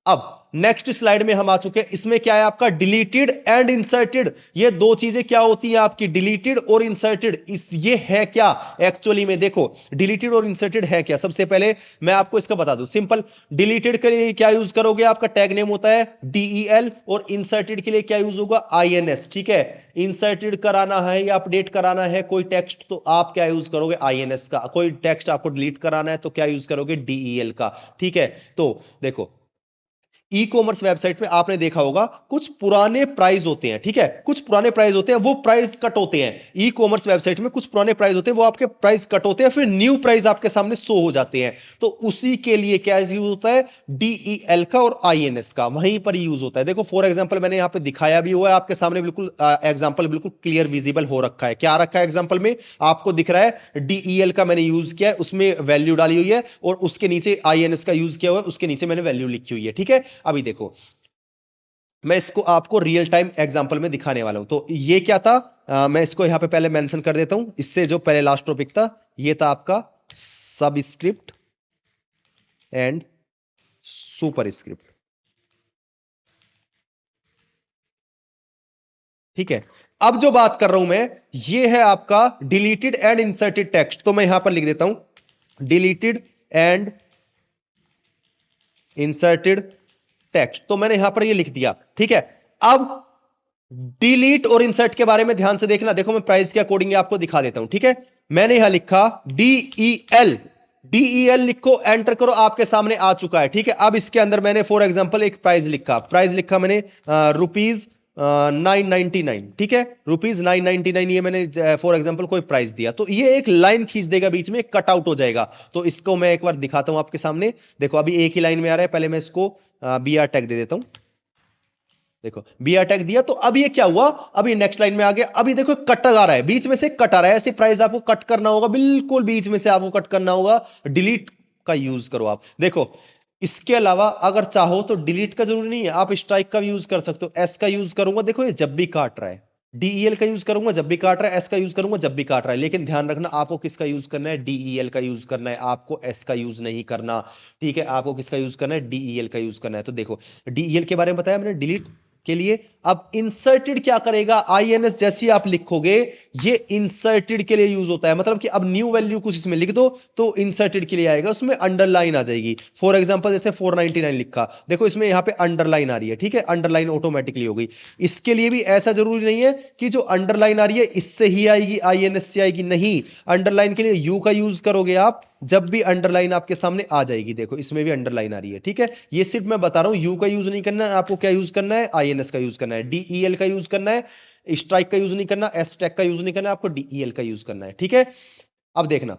अब नेक्स्ट स्लाइड में हम आ चुके हैं। इसमें क्या है आपका? Deleted and inserted. ये दो चीजें क्या होती हैं आपकी? डिलीटेड और इंसर्टेड। ये है क्या एक्चुअली में? देखो डिलीटेड और इंसर्टेड है क्या। सबसे पहले मैं आपको इसका बता दूं सिंपल। डिलीटेड के लिए क्या यूज करोगे? आपका टैग नेम होता है DEL, और इंसर्टेड के लिए क्या यूज होगा? INS। ठीक है, इंसर्टेड कराना है या अपडेट कराना है कोई टेक्स्ट, तो आप क्या यूज करोगे? INS का। कोई टेक्स्ट आपको डिलीट कराना है तो क्या यूज करोगे? DEL का। ठीक है, तो देखो ई कॉमर्स वेबसाइट पे आपने देखा होगा कुछ पुराने प्राइस होते हैं। ठीक है, कुछ पुराने प्राइस होते हैं, वो प्राइस कट होते हैं। ई कॉमर्स वेबसाइट में कुछ पुराने प्राइस होते हैं, वो आपके प्राइस कट होते हैं, फिर न्यू प्राइस आपके सामने शो हो जाते हैं। तो उसी के लिए क्या यूज होता है? DEL का और INS का, वहीं पर यूज होता है। देखो फॉर एग्जाम्पल मैंने यहां पे दिखाया भी हुआ है आपके सामने, बिल्कुल एग्जाम्पल बिल्कुल क्लियर विजिबल हो रखा है। क्या रखा है एग्जाम्पल में? आपको दिख रहा है DEL का मैंने यूज किया है, उसमें वैल्यू डाली हुई है, और उसके नीचे INS का यूज किया हुआ है, उसके नीचे मैंने वैल्यू लिखी हुई है। ठीक है, अभी देखो मैं इसको आपको रियल टाइम एग्जांपल में दिखाने वाला हूं। तो ये क्या था? मैं इसको यहां पे पहले मेंशन कर देता हूं। इससे जो पहले लास्ट टॉपिक था, ये था आपका सबस्क्रिप्ट एंड सुपर स्क्रिप्ट। ठीक है, अब जो बात कर रहा हूं मैं, ये है आपका डिलीटेड एंड इंसर्टेड टेक्स्ट। तो मैं यहां पर लिख देता हूं डिलीटेड एंड इंसर्टेड टेक्स्ट। तो मैंने यहां पर ये लिख दिया। ठीक है, अब डिलीट और इंसर्ट के बारे में ध्यान से देखना। देखो मैं प्राइस के अकॉर्डिंग आपको दिखा देता हूं। ठीक है, मैंने यहां लिखा DEL। DEL लिखो, एंटर करो, आपके सामने आ चुका है। ठीक है, अब इसके अंदर मैंने फॉर एग्जांपल एक प्राइस लिखा मैंने रुपीज 999, ठीक है, ₹999 ये मैंने फॉर एग्जांपल कोई प्राइस दिया, तो ये एक लाइन खींच देगा, बीच में कट आउट हो जाएगा। तो इसको मैं एक बार दिखाता हूं आपके सामने। देखो अभी एक ही लाइन में आ रहा है, पहले मैं इसको BR टैग दे देता हूं। देखो BR टैग दिया, तो अब ये क्या हुआ, अभी नेक्स्ट लाइन में आ गया। अभी देखो कट आ रहा है, बीच में से कट आ रहा है। ऐसे प्राइस आपको कट करना होगा, बिल्कुल बीच में से आपको कट करना होगा। डिलीट का यूज करो आप। देखो इसके अलावा अगर चाहो तो डिलीट का जरूरी नहीं है, आप स्ट्राइक का भी यूज कर सकते हो। एस का यूज करूंगा, देखो ये जब भी काट रहा है। DEL का यूज करूंगा जब भी काट रहा है, एस का यूज करूंगा जब भी काट रहा है। लेकिन ध्यान रखना, आपको किसका यूज करना है, DEL का यूज करना है, आपको एस का यूज नहीं करना। ठीक है, आपको किसका यूज करना है, DEL का यूज करना है। तो देखो DEL के बारे में बताया मैंने, डिलीट के लिए। अब इंसर्टेड क्या करेगा, INS जैसी आप लिखोगे, ये इंसर्टेड के लिए यूज होता है। मतलब कि अब न्यू वैल्यू कुछ इसमें लिख दो तो इंसर्टेड के लिए आएगा, उसमें अंडरलाइन आ जाएगी। फॉर एग्जांपल जैसे 499 लिखा, देखो इसमें यहां पे अंडरलाइन आ रही है, ठीक है, अंडरलाइन ऑटोमेटिकली हो गई। इसके लिए भी ऐसा जरूरी नहीं है कि जो अंडरलाइन आ रही है इससे ही आएगी, INS से आएगी, नहीं। अंडरलाइन के लिए यू का यूज करोगे आप, जब भी अंडरलाइन आपके सामने आ जाएगी। देखो इसमें भी अंडरलाइन आ रही है, ठीक है। ये सिर्फ मैं बता रहा हूं, यू का यूज नहीं करना है आपको, क्या यूज करना है, INS का यूज करना है, DEL का यूज करना है, स्ट्राइक का यूज नहीं करना, एस टैग का यूज नहीं करना, आपको DEL का यूज करना है, ठीक है। अब देखना,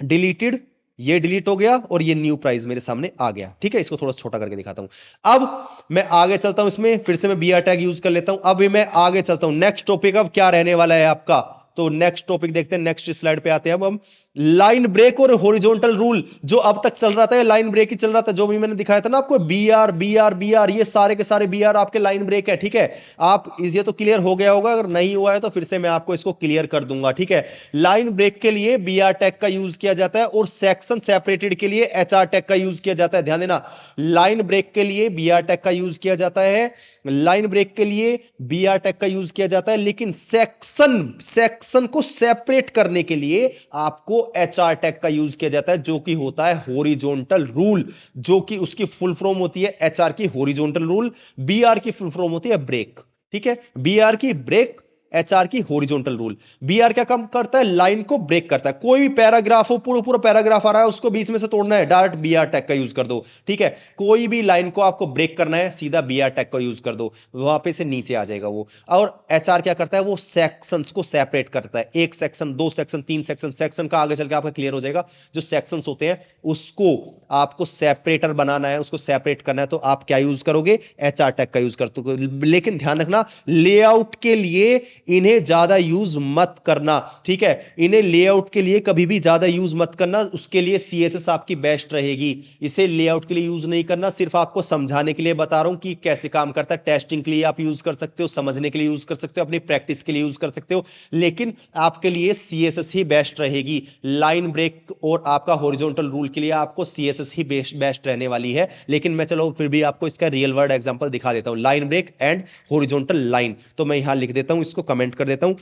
डिलीटेड, ये डिलीट हो गया और ये न्यू प्राइस मेरे सामने आ गया, ठीक है। इसको थोड़ा छोटा करके दिखाता हूं। अब मैं आगे चलता हूं, इसमें फिर से मैं BR टैग यूज कर लेता हूं। अब मैं आगे चलता हूं, नेक्स्ट टॉपिक अब क्या रहने वाला है आपका। तो नेक्स्ट टॉपिक देखते हैं, नेक्स्ट स्लाइड पे आते हैं। अब हम लाइन ब्रेक और हॉरिजॉन्टल रूल, जो अब तक चल रहा था लाइन ब्रेक ही चल रहा था, जो भी मैंने दिखाया था ना आपको, BR BR BR, ये सारे के सारे BR आपके लाइन ब्रेक है, ठीक है। आप ये तो क्लियर हो गया होगा, अगर नहीं हुआ है तो फिर से मैं आपको इसको क्लियर कर दूंगा, ठीक है। लाइन ब्रेक के लिए BR टैग का यूज किया जाता है और सेक्शन सेपरेटेड के लिए HR टैग का यूज किया जाता है। ध्यान देना, लाइन ब्रेक के लिए BR टैग का यूज किया जाता है, लाइन ब्रेक के लिए BR टैग का यूज किया जाता है, लेकिन सेक्शन को सेपरेट करने के लिए आपको HR टैग का यूज किया जाता है, जो कि होता है हॉरिजॉन्टल रूल, जो कि उसकी फुल फॉर्म होती है HR की हॉरिजॉन्टल रूल, BR की फुल फॉर्म होती है ब्रेक, ठीक है। BR की ब्रेक, HR की हॉरिजॉन्टल रूल। BR क्या काम करता है, लाइन को ब्रेक करता है। कोई भी पैराग्राफ हो, पूरा पूरा पैराग्राफ आ रहा है, उसको बीच में से तोड़ना है, डायरेक्ट BR टैग का यूज कर दो, ठीक है। कोई भी लाइन को आपको ब्रेक करना है, सीधा BR टैग का यूज कर दो, वहां पे से नीचे आ जाएगा वो। और HR क्या करता है, वो सेक्शंस को सेपरेट करता है, एक सेक्शन, दो सेक्शन, तीन सेक्शन, सेक्शन का आगे चल के आपका क्लियर हो जाएगा। जो सेक्शंस होते हैं उसको आपको सेपरेटर बनाना है, उसको सेपरेट करना है, तो आप क्या यूज करोगे, HR टैग का यूज करते हो। लेकिन ध्यान रखना, लेआउट के लिए इन्हें ज्यादा यूज मत करना, ठीक है। इन्हें लेआउट के लिए कभी भी ज्यादा यूज मत करना, उसके लिए CSS आपकी बेस्ट रहेगी। इसे लेआउट के लिए यूज नहीं करना, सिर्फ आपको समझाने के लिए बता रहा हूं कि कैसे काम करता है। टेस्टिंग के लिए आप यूज कर सकते हो, समझने के लिए यूज कर सकते हो, अपनी प्रैक्टिस के लिए यूज कर सकते हो, लेकिन आपके लिए CSS ही बेस्ट रहेगी। लाइन ब्रेक और आपका हॉरिजॉन्टल रूल के लिए आपको CSS ही बेस्ट रहने वाली है। लेकिन मैं चलो फिर भी आपको इसका रियल वर्ल्ड एग्जांपल दिखा देता हूं, line break and horizontal line. तो मैं यहां लिख देता हूं, इसको कमेंट कर देता हूं,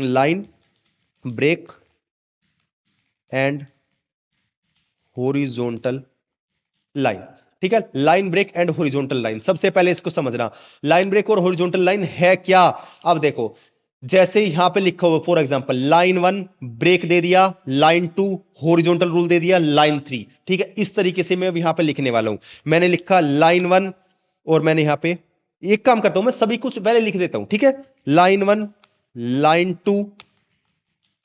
line break and horizontal line, ठीक है। Line break and horizontal line, सबसे पहले इसको समझना, लाइन ब्रेक और हॉरिजॉन्टल लाइन है क्या। अब देखो, जैसे यहां पे लिखा हुआ, फॉर एग्जांपल लाइन 1 ब्रेक दे दिया, लाइन 2 हॉरिजॉन्टल रूल दे दिया, लाइन 3, ठीक है। इस तरीके से मैं यहां पे लिखने वाला हूं। मैंने लिखा लाइन 1 और मैंने यहां पे एक काम करता हूं, मैं सभी कुछ पहले लिख देता हूं, ठीक है। लाइन 1, लाइन 2,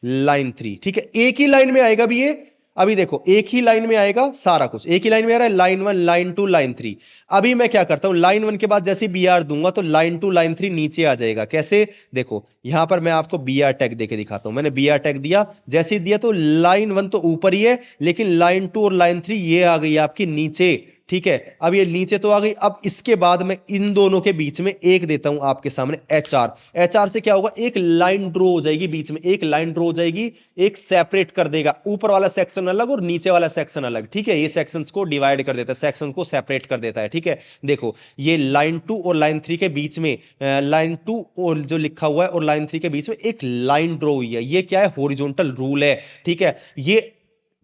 लाइन 3, ठीक है। एक ही लाइन में आएगा भी ये, अभी देखो एक ही लाइन में आएगा, सारा कुछ एक ही लाइन में आ रहा है, लाइन 1, लाइन 2, लाइन 3। अभी मैं क्या करता हूं, लाइन 1 के बाद जैसे BR दूंगा तो लाइन 2, लाइन 3 नीचे आ जाएगा। कैसे, देखो यहां पर मैं आपको BR टैग देके दिखाता हूं। मैंने BR टैग दिया, जैसे ही दिया तो लाइन 1 तो ऊपर ही है, लेकिन लाइन 2 और लाइन 3 ये आ गई आपकी नीचे, ठीक है। अब ये नीचे तो आ गई। अब इसके बाद मैं इन दोनों के बीच में एक देता हूं आपके सामने HR से क्या होगा, एक लाइन ड्रॉ हो जाएगी, बीच में एक लाइन ड्रॉ हो जाएगी, एक सेपरेट कर देगा, ऊपर वाला सेक्शन अलग और नीचे वाला सेक्शन अलग, ठीक है। ये सेक्शंस को डिवाइड कर देता है, सेक्शन को सेपरेट कर देता है, ठीक है। देखो ये लाइन 2 और लाइन 3 के बीच में, लाइन 2 और जो लिखा हुआ है और लाइन 3 के बीच में एक लाइन ड्रॉ हुई है, ये क्या है, हॉरिजॉन्टल रूल है, ठीक है। ये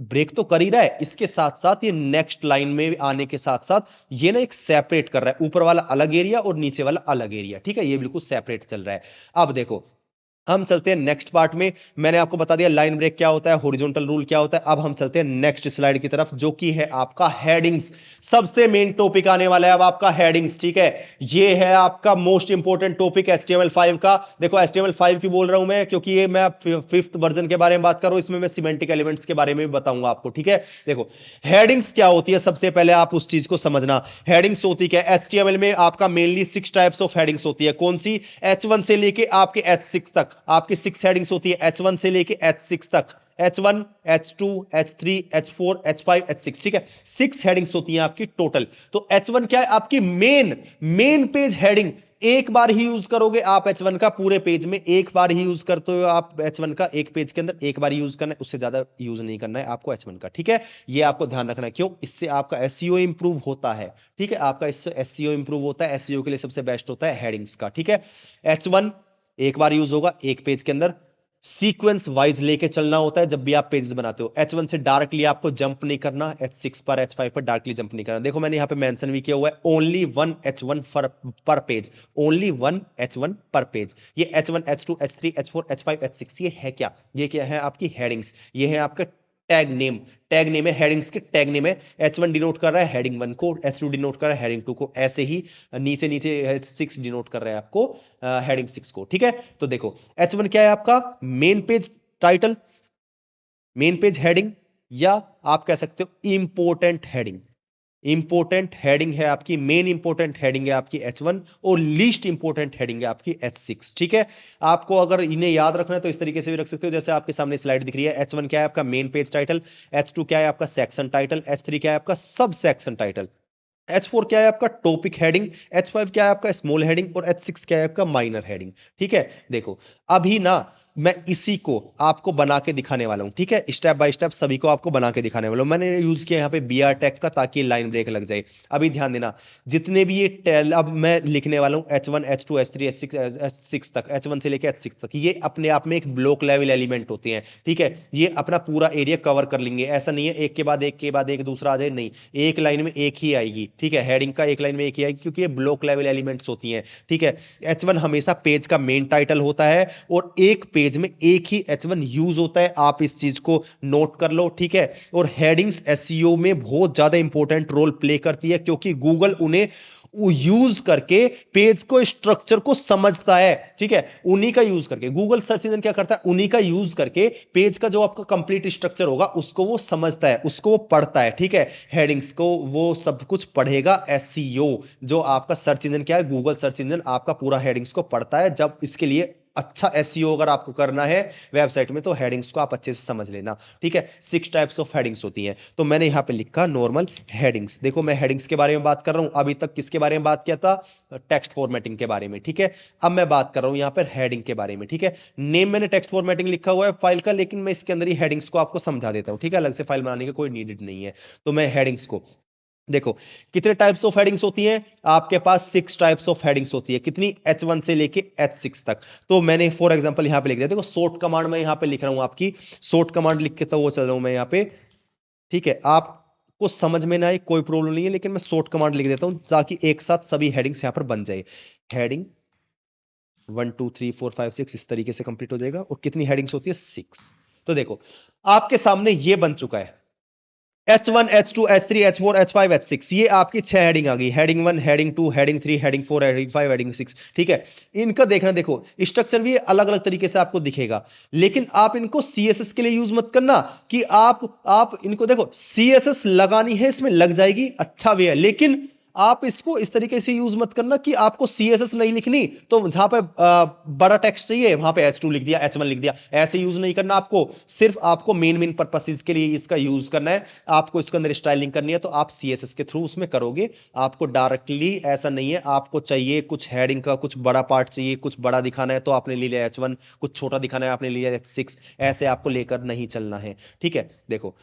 ब्रेक तो कर ही रहा है, इसके साथ साथ ये नेक्स्ट लाइन में आने के साथ साथ ये ना एक सेपरेट कर रहा है, ऊपर वाला अलग एरिया और नीचे वाला अलग एरिया, ठीक है। ये बिल्कुल सेपरेट चल रहा है। अब देखो, हम चलते हैं नेक्स्ट पार्ट में। मैंने आपको बता दिया लाइन ब्रेक क्या होता है, हॉरिजॉन्टल रूल क्या होता है। अब हम चलते हैं नेक्स्ट स्लाइड की तरफ, जो कि है आपका हेडिंग्स। सबसे मेन टॉपिक आने वाला है अब आपका हेडिंग्स, ठीक है। ये है आपका मोस्ट इंपोर्टेंट टॉपिक HTML5 का। देखो HTML5 क्यों बोल रहा हूं मैं, क्योंकि ये मैं 5th वर्जन के बारे में बात कर रहा हूं, इसमें मैं सिमेंटिक एलिमेंट्स के बारे में भी बताऊंगा आपको, ठीक है। देखो हेडिंग्स क्या होती है, सबसे पहले आप उस चीज को समझना। हेडिंग्स होती क्या है, HTML में आपका मेनली 6 टाइप्स ऑफ हेडिंग्स होती है। कौन सी? H1 से लेके आपके H6 तक आपकी 6 हेडिंग्स होती है, H1 से लेके H6 तक। H1, H2, H3, H4, H5, H6, ठीक है। 6 हेडिंग्स होती हैं आपकी टोटल। तो H1 क्या है, आपकी मेन पेज हेडिंग। एक बार ही यूज करोगे आप H1 का, पूरे पेज में एक बार ही यूज करते हो आप H1 का, एक पेज के अंदर एक बार यूज करना है, उससे ज्यादा यूज नहीं करना है आपको H1 का, ठीक है। ये आपको ध्यान रखना है, क्यों? इससे आपका SEO इंप्रूव होता है, ठीक है। आपका इससे SEO इंप्रूव होता है। SEO के लिए सबसे बेस्ट होता है हेडिंग्स का, ठीक है। H1 एक बार यूज होगा एक पेज के अंदर, सीक्वेंस वाइज लेके चलना होता है जब भी आप पेजेस बनाते हो। H1 से डायरेक्टली आपको जंप नहीं करना, H6 पर H5 पर डायरेक्टली जंप नहीं करना। देखो मैंने यहां पे मेंशन भी किया हुआ है, ओनली वन H1 पर पेज, ओनली वन H1 पर पेज। ये H1, H2, H3, H4, H5, H6 ये है क्या? ये क्या है? आपकी हेडिंग्स। ये है आपका टैग नेम है, हेडिंग्स के टैग नेम है। H1 डिनोट कर रहा है हेडिंग 1 को, H2 डिनोट कर रहा है हेडिंग 2 को, ऐसे ही नीचे नीचे H6 डिनोट कर रहा है आपको हेडिंग 6 को, ठीक है। तो देखो H1 क्या है आपका main page title, main page heading, या आप कह सकते हो इंपोर्टेंट हेडिंग। इंपोर्टेंट हेडिंग है आपकी, मेन इंपोर्टेंट हेडिंग है आपकी H1, और लीस्ट इंपोर्टेंट हेडिंग है आपकी H6, ठीक है। आपको अगर इन्हें याद रखना है तो इस तरीके से भी रख सकते हो, जैसे आपके सामने स्लाइड दिख रही है। H1 क्या है आपका मेन पेज टाइटल, H2 क्या है आपका सेक्शन टाइटल, H3 क्या है आपका सब सेक्शन टाइटल, H4 क्या है आपका टॉपिक हेडिंग, H5 क्या है आपका स्मॉल हेडिंग, और H6 क्या है आपका माइनर हेडिंग, ठीक है। देखो अभी ना मैं इसी को आपको बना के दिखाने वाला हूं, ठीक है। स्टेप बाय स्टेप सभी को आपको बना के दिखाने वाला हूं। मैंने यूज किया यहाँ पे BR टैग का, ताकि लाइन ब्रेक लग जाए। अभी ध्यान देना, जितने भी ये टेल अब मैं लिखने वाला हूं H1, H2, H3, H6 तक, H1 से लेकर H6 तक, ये अपने आप में एक ब्लॉक लेवल एलिमेंट होते हैं, ठीक है। ये अपना पूरा एरिया कवर कर लेंगे, ऐसा नहीं है एक के बाद एक के बाद एक दूसरा आ जाए, नहीं, एक लाइन में एक ही आएगी, ठीक है। हेडिंग का एक लाइन में एक ही आएगी, क्योंकि ये ब्लॉक लेवल एलिमेंट्स होती हैं, ठीक है। H1 हमेशा पेज का मेन टाइटल होता है, और एक पेज में एक ही H1 यूज होता है। आप इस चीज को नोट कर लो, ठीक है। और हेडिंग्स SEO में बहुत ज्यादा इंपॉर्टेंट रोल प्ले करती है, क्योंकि गूगल उन्हें यूज करके पेज को स्ट्रक्चर को समझता है, ठीक है। उन्हीं का यूज करके गूगल सर्च इंजन क्या करता है, उन्हीं का यूज करके पेज का जो आपका कंप्लीट स्ट्रक्चर होगा उसको वो समझता है, उसको वो पढ़ता है, ठीक है। हेडिंग्स को वो सब कुछ पढ़ेगा SEO, जो आपका सर्च इंजन क्या है, गूगल सर्च इंजन आपका पूरा हेडिंग्स को पढ़ता है। जब इसके लिए अच्छा SEO अगर आपको करना है वेबसाइट में, तो हेडिंग्स को आप अच्छे से समझ लेना, ठीक है। 6 टाइप्स ऑफ हेडिंग्स होती हैं, तो मैंने यहां पे लिखा नॉर्मल हेडिंग्स। देखो मैं हेडिंग्स के बारे में बात कर रहा हूं, अभी तक किसके बारे में बात किया था, टेक्स्ट फॉर्मेटिंग के बारे में, ठीक है। अब मैं बात कर रहा हूं यहां पर हेडिंग के बारे में, ठीक है। नेम मैंने टेक्स्ट फॉर्मेटिंग लिखा हुआ है फाइल का, लेकिन मैं इसके अंदर ही हेडिंग्स को आपको समझा देता हूं, ठीक है। अलग से फाइल बनाने की कोई नीडेड नहीं है। तो मैं हेडिंग्स को देखो, कितने टाइप्स ऑफ हेडिंग्स होती हैं आपके पास, 6 टाइप्स ऑफ हेडिंग्स होती है। कितनी? H1 से लेके H6 तक। तो मैंने फॉर एग्जांपल यहां पे लिख दिया, देखो शॉर्ट कमांड मैं यहां पे लिख रहा हूं, आपकी शॉर्ट कमांड लिख के तो वो चल रहा हूं मैं यहां पे, ठीक है। आपको समझ में ना आए कोई प्रॉब्लम नहीं है, लेकिन मैं शॉर्ट कमांड लिख देता हूं ताकि एक साथ सभी हेडिंग्स यहां पर बन जाए। हेडिंग 1 2 3 4 5 6 इस तरीके से कंप्लीट हो जाएगा। और कितनी हेडिंग्स होती है? 6। तो देखो आपके सामने ये बन चुका है, H1, H2, H3, H4, H5, H6, ये आपकी 6 हेडिंग आ गई। Heading 1, heading 2, heading 3, heading 4, heading 5, heading 6, ठीक है। इनका देखना, देखो स्ट्रक्चर भी अलग अलग तरीके से आपको दिखेगा, लेकिन आप इनको CSS के लिए यूज मत करना कि आप इनको देखो, CSS लगानी है इसमें लग जाएगी, अच्छा भी है, लेकिन आप इसको इस तरीके से यूज मत करना कि आपको CSS नहीं लिखनी, तो जहां पे बड़ा टेक्स्ट चाहिए वहां पे H2 लिख दिया, H1 लिख दिया, ऐसे यूज नहीं करना आपको। सिर्फ आपको मेन पर्पसेस के लिए इसका यूज करना है। आपको इसके अंदर स्टाइलिंग करनी है तो आप CSS के थ्रू उसमें करोगे। आपको डायरेक्टली ऐसा नहीं है, आपको चाहिए कुछ हेडिंग का कुछ बड़ा पार्ट चाहिए, कुछ बड़ा दिखाना है तो आपने ले लिया H1, कुछ छोटा दिखाना है आपने ले लिया H6, ऐसे आपको लेकर नहीं चलना है, ठीक है। देखो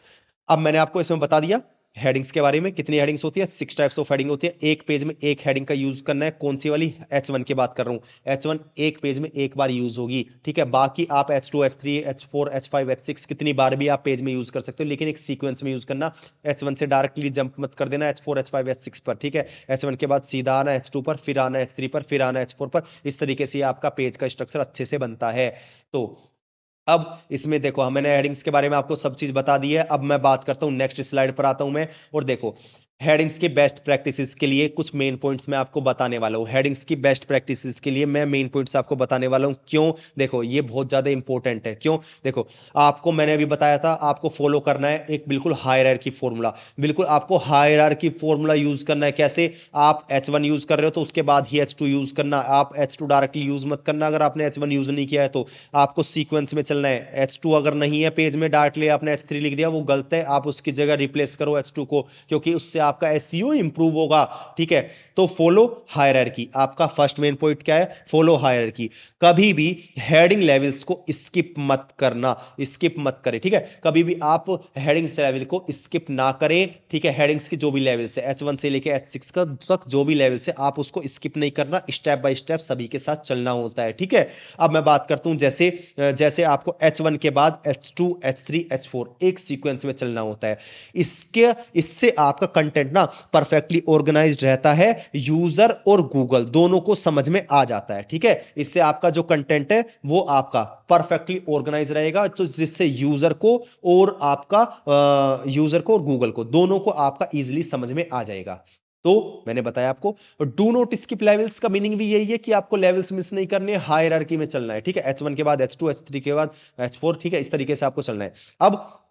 अब मैंने आपको इसमें बता दिया हेडिंग्स के बारे में, कितनी हेडिंग्स होती है, 6 टाइप्स ऑफ हेडिंग होती है। एक पेज में एक हेडिंग का यूज करना है। कौन सी वाली, H1 की बात कर रहा हूं। H1 एक पेज में एक बार यूज होगी, ठीक है। बाकी आप H2, H3, H4, H5, H6 कितनी बार भी आप पेज में यूज कर सकते हो, लेकिन एक सीक्वेंस में यूज करना। H1 से डायरेक्टली जंप मत कर देना H4, H5, H6 पर, ठीक है। H1 के बाद सीधा आना H2 पर, फिर आना H3 पर, फिर आना H4 पर। इस तरीके से आपका पेज का स्ट्रक्चर अच्छे से बनता है। तो अब इसमें देखो, मैंने हेडिंग्स के बारे में आपको सब चीज बता दी है। अब मैं बात करता हूं, नेक्स्ट स्लाइड पर आता हूं मैं। और देखो, हेडिंग्स के बेस्ट प्रैक्टिसेस के लिए कुछ मेन पॉइंट्स मैं आपको बताने वाला हूं। हेडिंग्स की बेस्ट प्रैक्टिसेस के लिए मैं मेन पॉइंट्स आपको बताने वाला हूं। क्यों? देखो, ये बहुत ज्यादा इंपॉर्टेंट है। क्यों? देखो, आपको मैंने अभी बताया था, आपको फॉलो करना है एक बिल्कुल हायरार्की फॉर्मूला। बिल्कुल आपको हायरार्की फॉर्मूला यूज करना है। कैसे? आप H1 यूज कर रहे हो तो उसके बाद ही H2 यूज करना। आप H2 डायरेक्टली यूज मत करना अगर आपने H1 यूज नहीं किया है तो। आपको सीक्वेंस में चलना है। H2 अगर नहीं है पेज में, डायरेक्टली आपने H3 लिख दिया, वो गलत है। आप उसकी जगह रिप्लेस करो H2 को, क्योंकि उससे आपका एसईओ इंप्रूव होगा, ठीक है। तो फॉलो हायरार्की, आपका फर्स्ट मेन पॉइंट क्या है? Follow hierarchy. कभी भी हेडिंग लेवल्स को स्किप मत करना, स्किप मत करें, ठीक है। कभी भी आप हेडिंग्स लेवल को स्किप ना करें, ठीक है। हेडिंग्स की जो भी लेवल्स है, H1 से लेके H6 का तक जो भी लेवल्स है, आप उसको स्किप नहीं करना। स्टेप बाय स्टेप सभी के साथ चलना होता है, ठीक है। अब मैं बात करता हूं, जैसे जैसे आपको H1 के बाद H2, H3, H4 एक सीक्वेंस में चलना होता है। इससे आपका कंटेंट ना परफेक्टली ऑर्गेनाइज्ड रहता है। यूजर और गूगल दोनों को समझ में आ जाता है, ठीक है। इससे आपका जो कंटेंट है वो आपका परफेक्टली ऑर्गेनाइज रहेगा, तो जिससे यूजर को और यूजर को और गूगल को दोनों को आपका इजीली समझ में आ जाएगा। तो मैंने बताया आपको, डू नॉट स्किप लेवल्स का मीनिंग भी यही है कि आपको लेवल्स मिस नहीं करने, हायरार्की में चलना है, ठीक है। H1 के बाद H2, H3 के बाद H4, ठीक है। इस तरीके से आपको चलना है। अब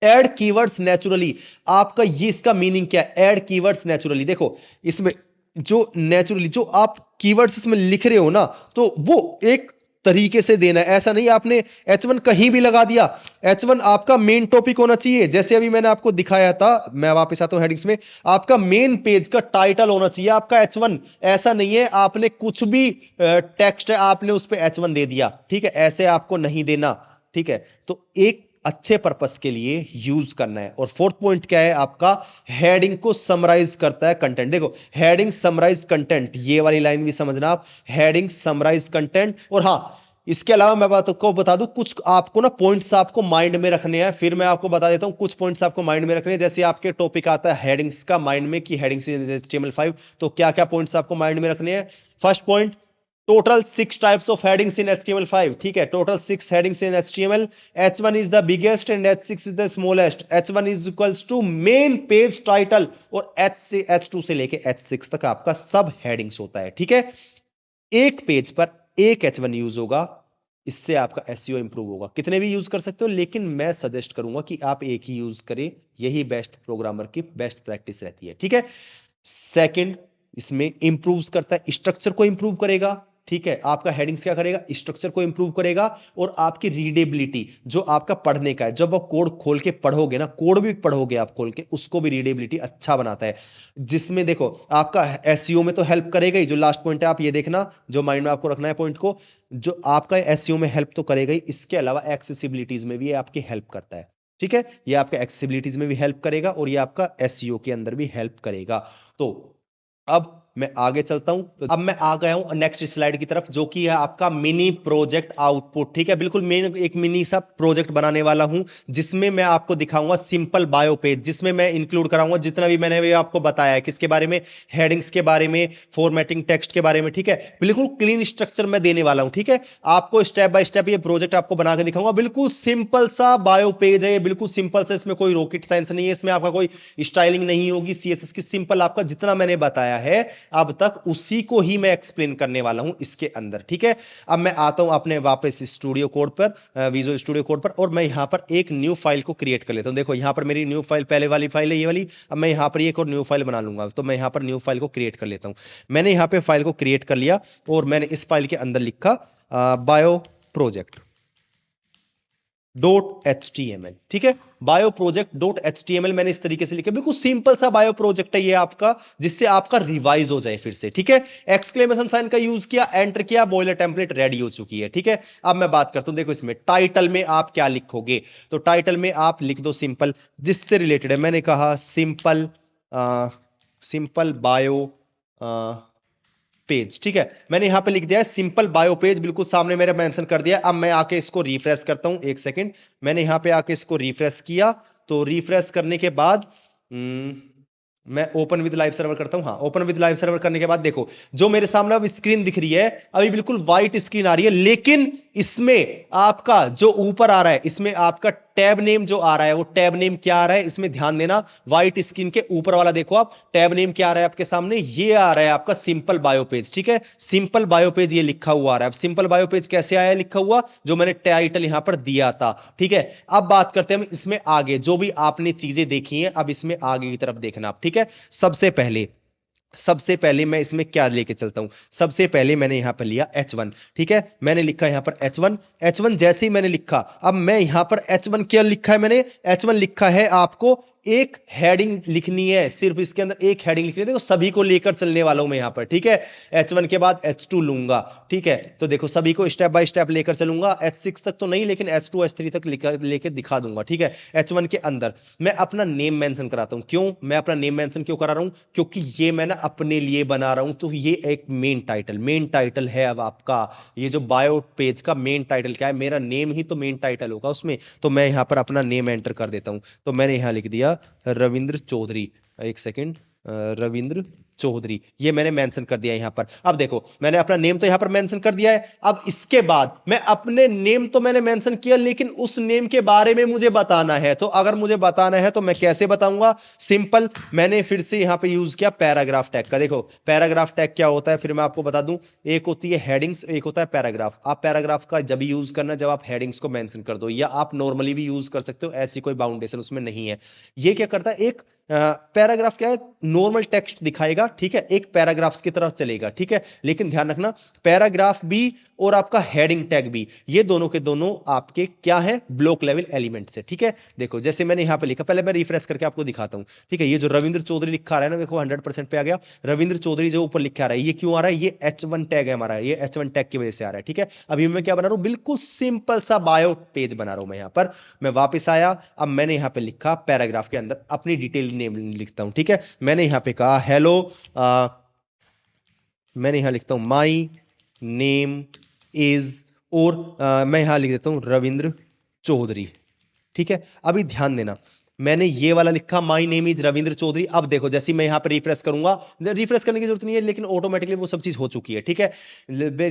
एड कीवर्ड्स नेचुरली, आपका ये इसका मीनिंग क्या है? एड कीवर्ड्स नेचुरली, देखो इसमें जो नेचुरली जो आप कीवर्ड्स इसमें लिख रहे हो ना, तो वो एक तरीके से देना है। ऐसा नहीं आपने H1 कहीं भी लगा दिया। H1 आपका मेन टॉपिक होना चाहिए। जैसे अभी मैंने आपको दिखाया था, मैं वापस आता हूं हेडिंग्स में, आपका मेन पेज का टाइटल होना चाहिए आपका H1। ऐसा नहीं है आपने कुछ भी टेक्स्ट है आपने उस पर H1 दे दिया, ठीक है। ऐसे आपको नहीं देना, ठीक है। तो एक अच्छे पर्पस के लिए यूज करना है। और फोर्थ पॉइंट क्या है आपका? हेडिंग को समराइज करता है कंटेंट। देखो, हेडिंग समराइज कंटेंट, ये वाली लाइन भी समझना आप, हेडिंग समराइज कंटेंट। और हां, इसके अलावा मैं बात को बता दूं, कुछ आपको ना पॉइंट्स आपको माइंड में रखने हैं। फिर मैं आपको बता देता हूं कुछ पॉइंट्स आपको माइंड में रखने हैं। जैसे आपके टॉपिक आता है हेडिंग्स का माइंड में कि हेडिंग्स इन HTML5, तो क्या क्या पॉइंट्स आपको माइंड में रखने हैं? First point, total 6 types of headings in HTML5, ठीक है। Total 6 headings in HTML। H1 is the biggest and H6 is the smallest। H1 is equals to main page title, और H2 से लेके H6 तक आपका सब हेडिंग्स होता है, ठीक है। एक पेज पर एक H1 यूज होगा, इससे आपका एसईओ इंप्रूव होगा। कितने भी यूज कर सकते हो, लेकिन मैं सजेस्ट करूंगा कि आप एक ही यूज करें। यही बेस्ट प्रोग्रामर की बेस्ट प्रैक्टिस रहती है, ठीक है। सेकंड, इसमें इंप्रूव करता है, स्ट्रक्चर को इंप्रूव करेगा, ठीक है। आपका हेडिंग्स क्या करेगा? स्ट्रक्चर को इंप्रूव करेगा। और आपकी रीडेबिलिटी, जो आपका पढ़ने का है, जब आप कोड खोल के पढ़ोगे ना, कोड भी पढ़ोगे आप खोल के, उसको भी रीडेबिलिटी अच्छा बनाता है। जिसमें देखो, आपका एसईओ में तो हेल्प करेगा ही। जो लास्ट पॉइंट है आप ये देखना, जो माइंड में आपको रखना है पॉइंट को, जो आपका एसईओ में हेल्प तो करेगा ही, इसके अलावा एक्सेसिबिलिटीज में भी ये आपकी हेल्प करता है, ठीक है। ये आपके एक्सेसिबिलिटीज में भी हेल्प करेगा, और ये आपका एसईओ के अंदर भी हेल्प करेगा। तो अब मैं आगे चलता हूं। तो अब मैं आ गया हूं नेक्स्ट स्लाइड की तरफ, जो कि है आपका मिनी प्रोजेक्ट आउटपुट, ठीक है। बिल्कुल मैं एक मिनी सा प्रोजेक्ट बनाने वाला हूं, जिसमें मैं आपको दिखाऊंगा सिंपल बायो पेज, जिसमें मैं इंक्लूड कराऊंगा जितना भी मैंने आपको बताया है। किसके बारे में? हेडिंग्स के बारे में, फॉर्मेटिंग टेक्स्ट के बारे में, ठीक है। बिल्कुल क्लीन स्ट्रक्चर मैं देने वाला हूं, ठीक है। आपको स्टेप बाय स्टेप ये प्रोजेक्ट आपको बना के दिखाऊंगा। बिल्कुल सिंपल सा बायो पेज है ये, बिल्कुल सिंपल सा, इसमें कोई रॉकेट साइंस नहीं है, इसमें आपका कोई स्टाइलिंग नहीं होगी, सीएसएस की, सिंपल आपका जितना मैंने बताया है अब तक, उसी को ही मैं एक्सप्लेन करने वाला हूं इसके अंदर, ठीक है। अब मैं आता हूं अपने वापस स्टूडियो कोड पर, विजुअल स्टूडियो कोड पर, और मैं यहां पर एक न्यू फाइल को क्रिएट कर लेता हूं। देखो, यहां पर मेरी न्यू फाइल पहले वाली फाइल है, ये वाली। अब मैं यहां पर एक और न्यू फाइल बना लूंगा, तो मैं यहां पर न्यू फाइल को क्रिएट कर लेता हूं। मैंने यहां पे फाइल को क्रिएट कर लिया, और मैंने इस फाइल के अंदर लिखा बायो प्रोजेक्ट, .html, ठीक है। बायो प्रोजेक्ट .html मैंने इस तरीके से लिखा, बिल्कुल सिंपल सा बायो प्रोजेक्ट है ये आपका, जिससे आपका रिवाइज हो जाए फिर से, ठीक है। एक्सक्लेमेशन साइन का यूज किया, एंटर किया, बॉयलर टेम्पलेट रेडी हो चुकी है, ठीक है। अब मैं बात करता हूं, देखो इसमें टाइटल में आप क्या लिखोगे, तो टाइटल में आप लिख दो सिंपल, जिससे रिलेटेड है, मैंने कहा सिंपल सिंपल बायो पेज, ठीक है। मैंने यहां पे लिख दिया है सिंपल बायो पेज, बिल्कुल सामने मेरे मेंशन कर दिया। अब मैं आके इसको रिफ्रेश करता हूं, एक सेकंड। मैंने यहां पे आके इसको रिफ्रेश किया, तो रिफ्रेश करने के बाद मैं ओपन विद लाइव सर्वर करता हूं। हाँ, ओपन विद लाइव सर्वर करने के बाद देखो, जो मेरे सामने अब स्क्रीन दिख रही है, अभी बिल्कुल व्हाइट स्क्रीन आ रही है, लेकिन इसमें आपका जो ऊपर आ रहा है, इसमें आपका टैब नेम जो आ रहा है, वो टैब नेम क्या आ रहा है, इसमें ध्यान देना। व्हाइट स्क्रीन के ऊपर वाला देखो आप, टैब नेम क्या आ रहा है आपके सामने, ये आ रहा है आपका सिंपल बायो पेज, ठीक है। सिंपल बायो पेज ये लिखा हुआ आ रहा है। अब सिंपल बायो पेज कैसे आया लिखा हुआ, जो मैंने टाइटल यहां पर दिया था, ठीक है। अब बात करते हैं हम इसमें आगे, जो भी आपने चीजें देखी हैं, अब इसमें आगे की तरफ देखना आप, ठीक है। सबसे पहले मैं इसमें क्या लेके चलता हूं, सबसे पहले मैंने यहां पर लिया H1, ठीक है। मैंने लिखा यहां पर H1 जैसे ही मैंने लिखा, अब मैं यहां पर H1 क्या लिखा है, मैंने H1 लिखा है, आपको एक हेडिंग लिखनी है, सिर्फ इसके अंदर एक हेडिंग लिखनी है, देखो सभी को लेकर चलने वाला हूं मैं यहां पर, ठीक है। H1 के बाद H2 लूंगा, ठीक है। तो देखो सभी को स्टेप बाय स्टेप लेकर चलूंगा, H6 तक तो नहीं, लेकिन H2 H3 तक लेकर दिखा दूंगा, ठीक है। H1 के अंदर मैं अपना नेम मेंशन कराता हूं। क्यों मैं अपना नेम मेंशन क्यों करा रहा हूं, क्योंकि ये मैं ना अपने लिए बना रहा हूं, तो ये एक मेन टाइटल है। अब आपका ये जो बायो पेज का मेन टाइटल क्या है, मेरा नेम ही तो मेन टाइटल होगा उसमें, तो मैं यहां पर अपना नेम एंटर कर देता हूं। तो मैंने यहां लिख दिया रविंद्र चौधरी, एक सेकेंड, रविंद्र चौधरी, ये मैंने मेंशन कर दिया यहां पर। अब देखो मैंने अपना नेम तो यहां पर मेंशन कर दिया है। अब इसके बाद मैं अपने नेम तो मैंने मेंशन किया, लेकिन उस नेम के बारे में मुझे बताना है। तो अगर मुझे बताना है तो मैं कैसे बताऊंगा, सिंपल, मैंने फिर से यहां पे यूज किया पैराग्राफ टैग का। देखो पैराग्राफ टैग क्या होता है, फिर मैं आपको बता दूं, एक होती है हेडिंग्स, एक होता है पैराग्राफ। आप पैराग्राफ का जब यूज करना जब आप हेडिंग्स को मेंशन कर दो, या आप नॉर्मली भी यूज कर सकते हो, ऐसी कोई बाउंडेशन उसमें नहीं है। ये क्या करता है, एक पैराग्राफ क्या है, नॉर्मल टेक्स्ट दिखाएगा, ठीक है, एक पैराग्राफ्स की तरफ चलेगा, ठीक है। लेकिन ध्यान रखना, पैराग्राफ भी और आपका हेडिंग टैग भी, ये दोनों के दोनों आपके क्या है, ब्लॉक लेवल एलिमेंट्स है, ठीक है। देखो जैसे मैंने यहां पे लिखा, पहले मैं रिफ्रेश करके आपको दिखाता हूं, ठीक है। ये जो रविंद्र चौधरी लिखा रहा है ना, देखो 100% पे आ गया। रविंद्र चौधरी जो ऊपर लिखा रहा है, ये क्यों आ रहा है, ये H1 टैग है हमारा, ये H1 टैग की वजह से आ रहा है, ठीक है। अभी मैं क्या बना रहा हूं, बिल्कुल सिंपल सा बायो पेज बना रहा हूं मैं यहां पर। मैं वापस आया, अब मैंने यहां पे लिखा पैराग्राफ के अंदर अपनी डिटेल नेम लिखता हूं, ठीक है। मैंने यहां पे कहा हेलो, मैंने यहां लिखता हूं माई नेम इज, और मैं यहां लिख देता हूं रविंद्र चौधरी, ठीक है। अभी ध्यान देना, मैंने ये वाला लिखा my name is Ravindra Chaudhary. अब देखो जैसे ही मैं यहां पर रिफ्रेश करूंगा, रिफ्रेश करने की जरूरत नहीं है, लेकिन ऑटोमेटिकली वो सब चीज हो चुकी है, ठीक है।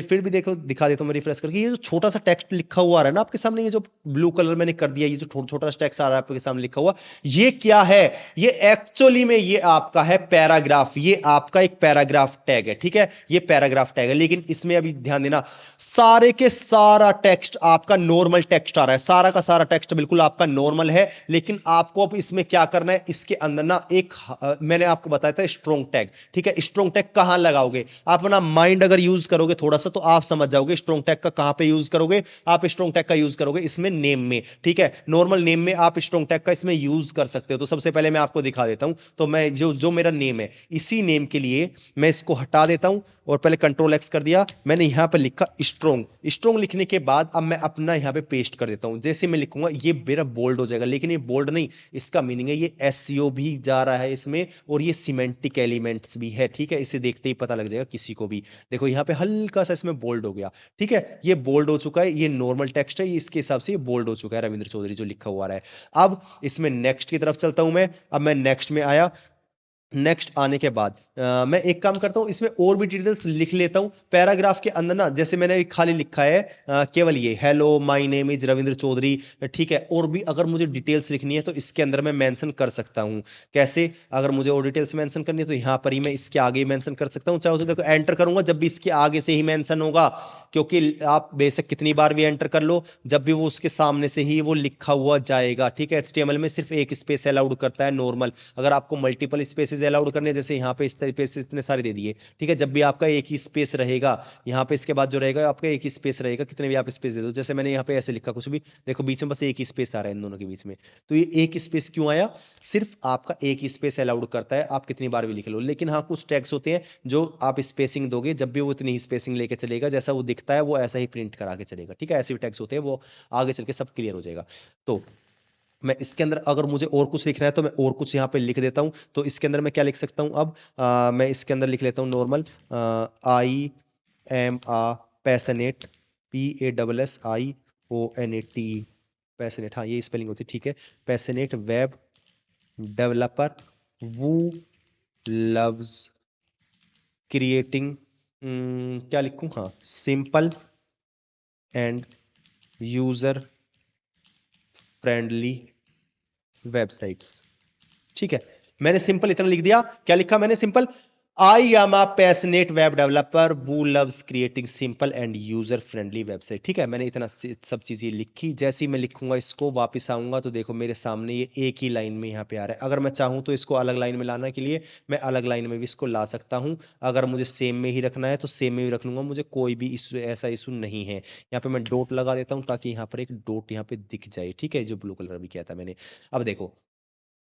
फिर भी देखो दिखा देता हूं मैं रिफ्रेश करके, ये जो छोटा सा टेक्स्ट लिखा हुआ आ रहा है ना आपके सामने, ये जो ब्लू कलर मैंने कर दिया, ये जो छोटा सा टेक्स्ट आ रहा है आपके सामने लिखा हुआ, ये क्या है, ये एक्चुअली में ये आपका है पैराग्राफ, ये आपका एक पैराग्राफ टैग है, ठीक है। ये पैराग्राफ टैग है, लेकिन इसमें अभी ध्यान देना, सारे के सारा टेक्स्ट आपका नॉर्मल टेक्स्ट आ रहा है, सारा का सारा टेक्स्ट बिल्कुल आपका नॉर्मल है। लेकिन आपको अब इसमें क्या करना है, इसके अंदर ना एक मैंने आपको बताया था स्ट्रॉन्ग टैग, ठीक है। स्ट्रॉन्ग टैग कहां लगाओगे, आप अपना माइंड अगर यूज करोगे थोड़ा सा, तो आप समझ जाओगे स्ट्रॉन्ग टैग का कहां पे यूज करोगे। आप स्ट्रॉन्ग टैग का यूज करोगे इसमें नेम में, ठीक है। नॉर्मल नेम में आप स्ट्रॉन्ग टैग का इसमें यूज कर सकते हो। तो सबसे पहले मैं आपको दिखा देता हूं, तो मैं जो जो मेरा नेम है, इसी नेम के लिए मैं इसको हटा देता हूं, और पहले कंट्रोल एक्स कर दिया, मैंने यहां पर लिखा स्ट्रॉन्ग लिखने के बाद अब मैं अपना यहां पे पेस्ट कर देता हूं। जैसे मैं लिखूंगा ये मेरा बोल्ड हो जाएगा, लेकिन ये बोल्ड नहीं, इसका मीनिंग है ये एसईओ भी जा रहा है इसमें, और ये सिमेंटिक एलिमेंट्स भी है, ठीक है। इसे देखते ही पता लग जाएगा किसी को भी। देखो यहां पे हल्का सा इसमें बोल्ड हो गया, ठीक है, ये बोल्ड हो चुका है, ये नॉर्मल टेक्स्ट है, इसके हिसाब से ये बोल्ड हो चुका है रविंद्र चौधरी जो लिखा हुआ है। अब इसमें नेक्स्ट की तरफ चलता हूं मैं। अब मैं नेक्स्ट में आया, नेक्स्ट आने के बाद मैं एक काम करता हूं, इसमें और भी डिटेल्स लिख लेता हूं पैराग्राफ के अंदर ना। जैसे मैंने एक खाली लिखा है केवल ये hello my name is Ravindra Chaudhary, ठीक है। और भी अगर मुझे डिटेल्स लिखनी है तो इसके अंदर मैं मेंशन कर सकता हूं। कैसे, अगर मुझे और डिटेल्स मेंशन करनी है तो यहां पर ही मैं इसके आगे ही मेंशन कर सकता हूं, चाहे तो देखो एंटर करूंगा, जब भी इसके आगे से ही मेंशन होगा, क्योंकि आप बेशक कितनी बार भी एंटर कर लो, जब भी वो उसके सामने से ही वो लिखा हुआ जाएगा। ठीक है, एचटीएमएल में सिर्फ एक स्पेस अलाउड करता है नॉर्मल। अगर आपको मल्टीपल स्पेसेस अलाउड करने, जैसे यहाँ पे इस तरीके से इतने सारे दे दिए, ठीक है, जब भी आपका एक ही स्पेस रहेगा, यहाँ पे इसके बाद जो रहेगा आपका एक ही स्पेस रहेगा, कितने भी आप स्पेस दे दो। जैसे मैंने यहाँ पे ऐसे लिखा कुछ भी, देखो बीच में बस एक ही स्पेस आ रहा है इन दोनों के बीच में। तो ये एक स्पेस क्यों आया? सिर्फ आपका एक ही स्पेस अलाउड करता है, आप कितनी बार भी लिख लो। लेकिन हाँ, कुछ टैग्स होते हैं जो आप स्पेसिंग दोगे, जब भी वो इतनी ही स्पेसिंग लेके चलेगा, जैसा वो दिखता है वो ऐसा ही प्रिंट करा के चलेगा। ठीक है, ऐसे भी टैग्स होते हैं, वो आगे चल के सब क्लियर हो जाएगा। तो मैं इसके अंदर अगर मुझे और कुछ लिखना है तो मैं और कुछ यहाँ पे लिख देता हूँ। तो इसके अंदर मैं क्या लिख सकता हूँ अब? मैं इसके अंदर लिख लेता हूँ normal, I am a passionate, PASSIONAT, passionate, हाँ ये स्पेलिंग होती है, ठीक है। Passionate web developer who loves creating, क्या लिखूं, हाँ, simple and user friendly websites. ठीक है, मैंने सिंपल इतना लिख दिया। क्या लिखा मैंने? Simple, I am a passionate web developer who loves creating simple and user friendly website। ठीक है, मैंने इतना सब चीजें लिखी। जैसे ही मैं लिखूंगा इसको, वापस आऊंगा तो देखो मेरे सामने ये एक ही लाइन में यहाँ पे आ रहा है। अगर मैं चाहूँ तो इसको अलग लाइन में लाने के लिए मैं अलग लाइन में भी इसको ला सकता हूँ। अगर मुझे सेम में ही रखना है तो सेम में भी रख लूंगा, मुझे कोई भी इशू, ऐसा इशू नहीं है। यहाँ पे मैं डॉट लगा देता हूँ ताकि यहाँ पर एक डॉट यहाँ पे दिख जाए। ठीक है, जो ब्लू कलर भी किया था मैंने। अब देखो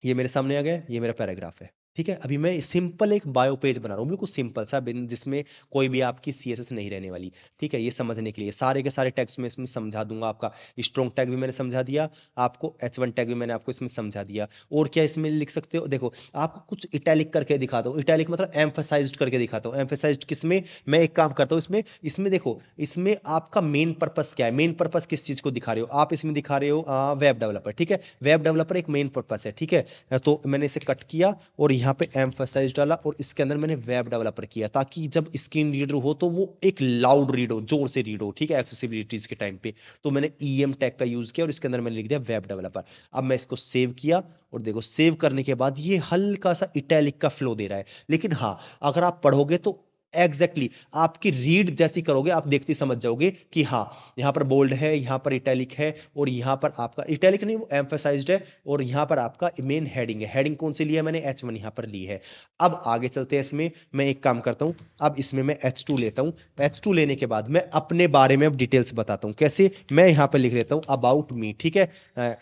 ये मेरे सामने आ गया, ये मेरा पैराग्राफ है। ठीक है, अभी मैं सिंपल एक बायो पेज बना रहा हूँ, बिल्कुल सिंपल सा, जिसमें कोई भी आपकी सीएसएस नहीं रहने वाली। ठीक है, ये समझने के लिए सारे के सारे टैग्स में इसमें समझा दूंगा। आपका स्ट्रॉन्ग टैग भी मैंने समझा दिया आपको, H1 टैग भी मैंने आपको इसमें समझा दिया। और क्या इसमें लिख सकते हो? देखो आपको कुछ इटैलिक करके दिखाता हूँ। इटैलिक मतलब एम्फेसाइज्ड करके दिखाता हूँ। एम्फेसाइज्ड किसमें? मैं एक काम करता हूँ इसमें, देखो इसमें आपका मेन पर्पस क्या है? मेन पर्पस किस चीज को दिखा रहे हो आप? इसमें दिखा रहे हो वेब डेवलपर। ठीक है, वेब डेवलपर एक मेन पर्पस है। ठीक है, तो मैंने इसे कट किया और यहाँ पे एम्फसाइज डाला और इसके अंदर मैंने वेब डेवलपर किया, ताकि जब स्क्रीन रीडर हो तो वो एक लाउड रीड हो, जोर से रीड हो। ठीक है, एक्सेसिबिलिटीज के टाइम पे। तो मैंने EM टैग का यूज किया और इसके अंदर मैंने लिख दिया वेब डेवलपर। अब मैं इसको सेव किया और देखो सेव करने के बाद ये हल्का सा इटैलिक का फ्लो दे रहा है। लेकिन हाँ, अगर आप पढ़ोगे तो एग्जैक्टली आपकी रीड जैसी करोगे, आप देखते ही समझ जाओगे कि हाँ, यहाँ पर बोल्ड है, यहाँ पर इटैलिक है, और यहाँ पर आपका इटैलिक नहीं, वो एम्फेसाइज्ड है, और यहाँ पर आपका मेन हेडिंग है। हेडिंग कौन सी ली है मैंने? H1 यहाँ पर ली है। अब आगे चलते हैं इसमें। मैं एक काम करता हूँ, अब इसमें मैं H2 लेता हूँ। H2 लेने के बाद मैं अपने बारे में अब डिटेल्स बताता हूँ। कैसे? मैं यहाँ पर लिख लेता हूँ अबाउट मी। ठीक है,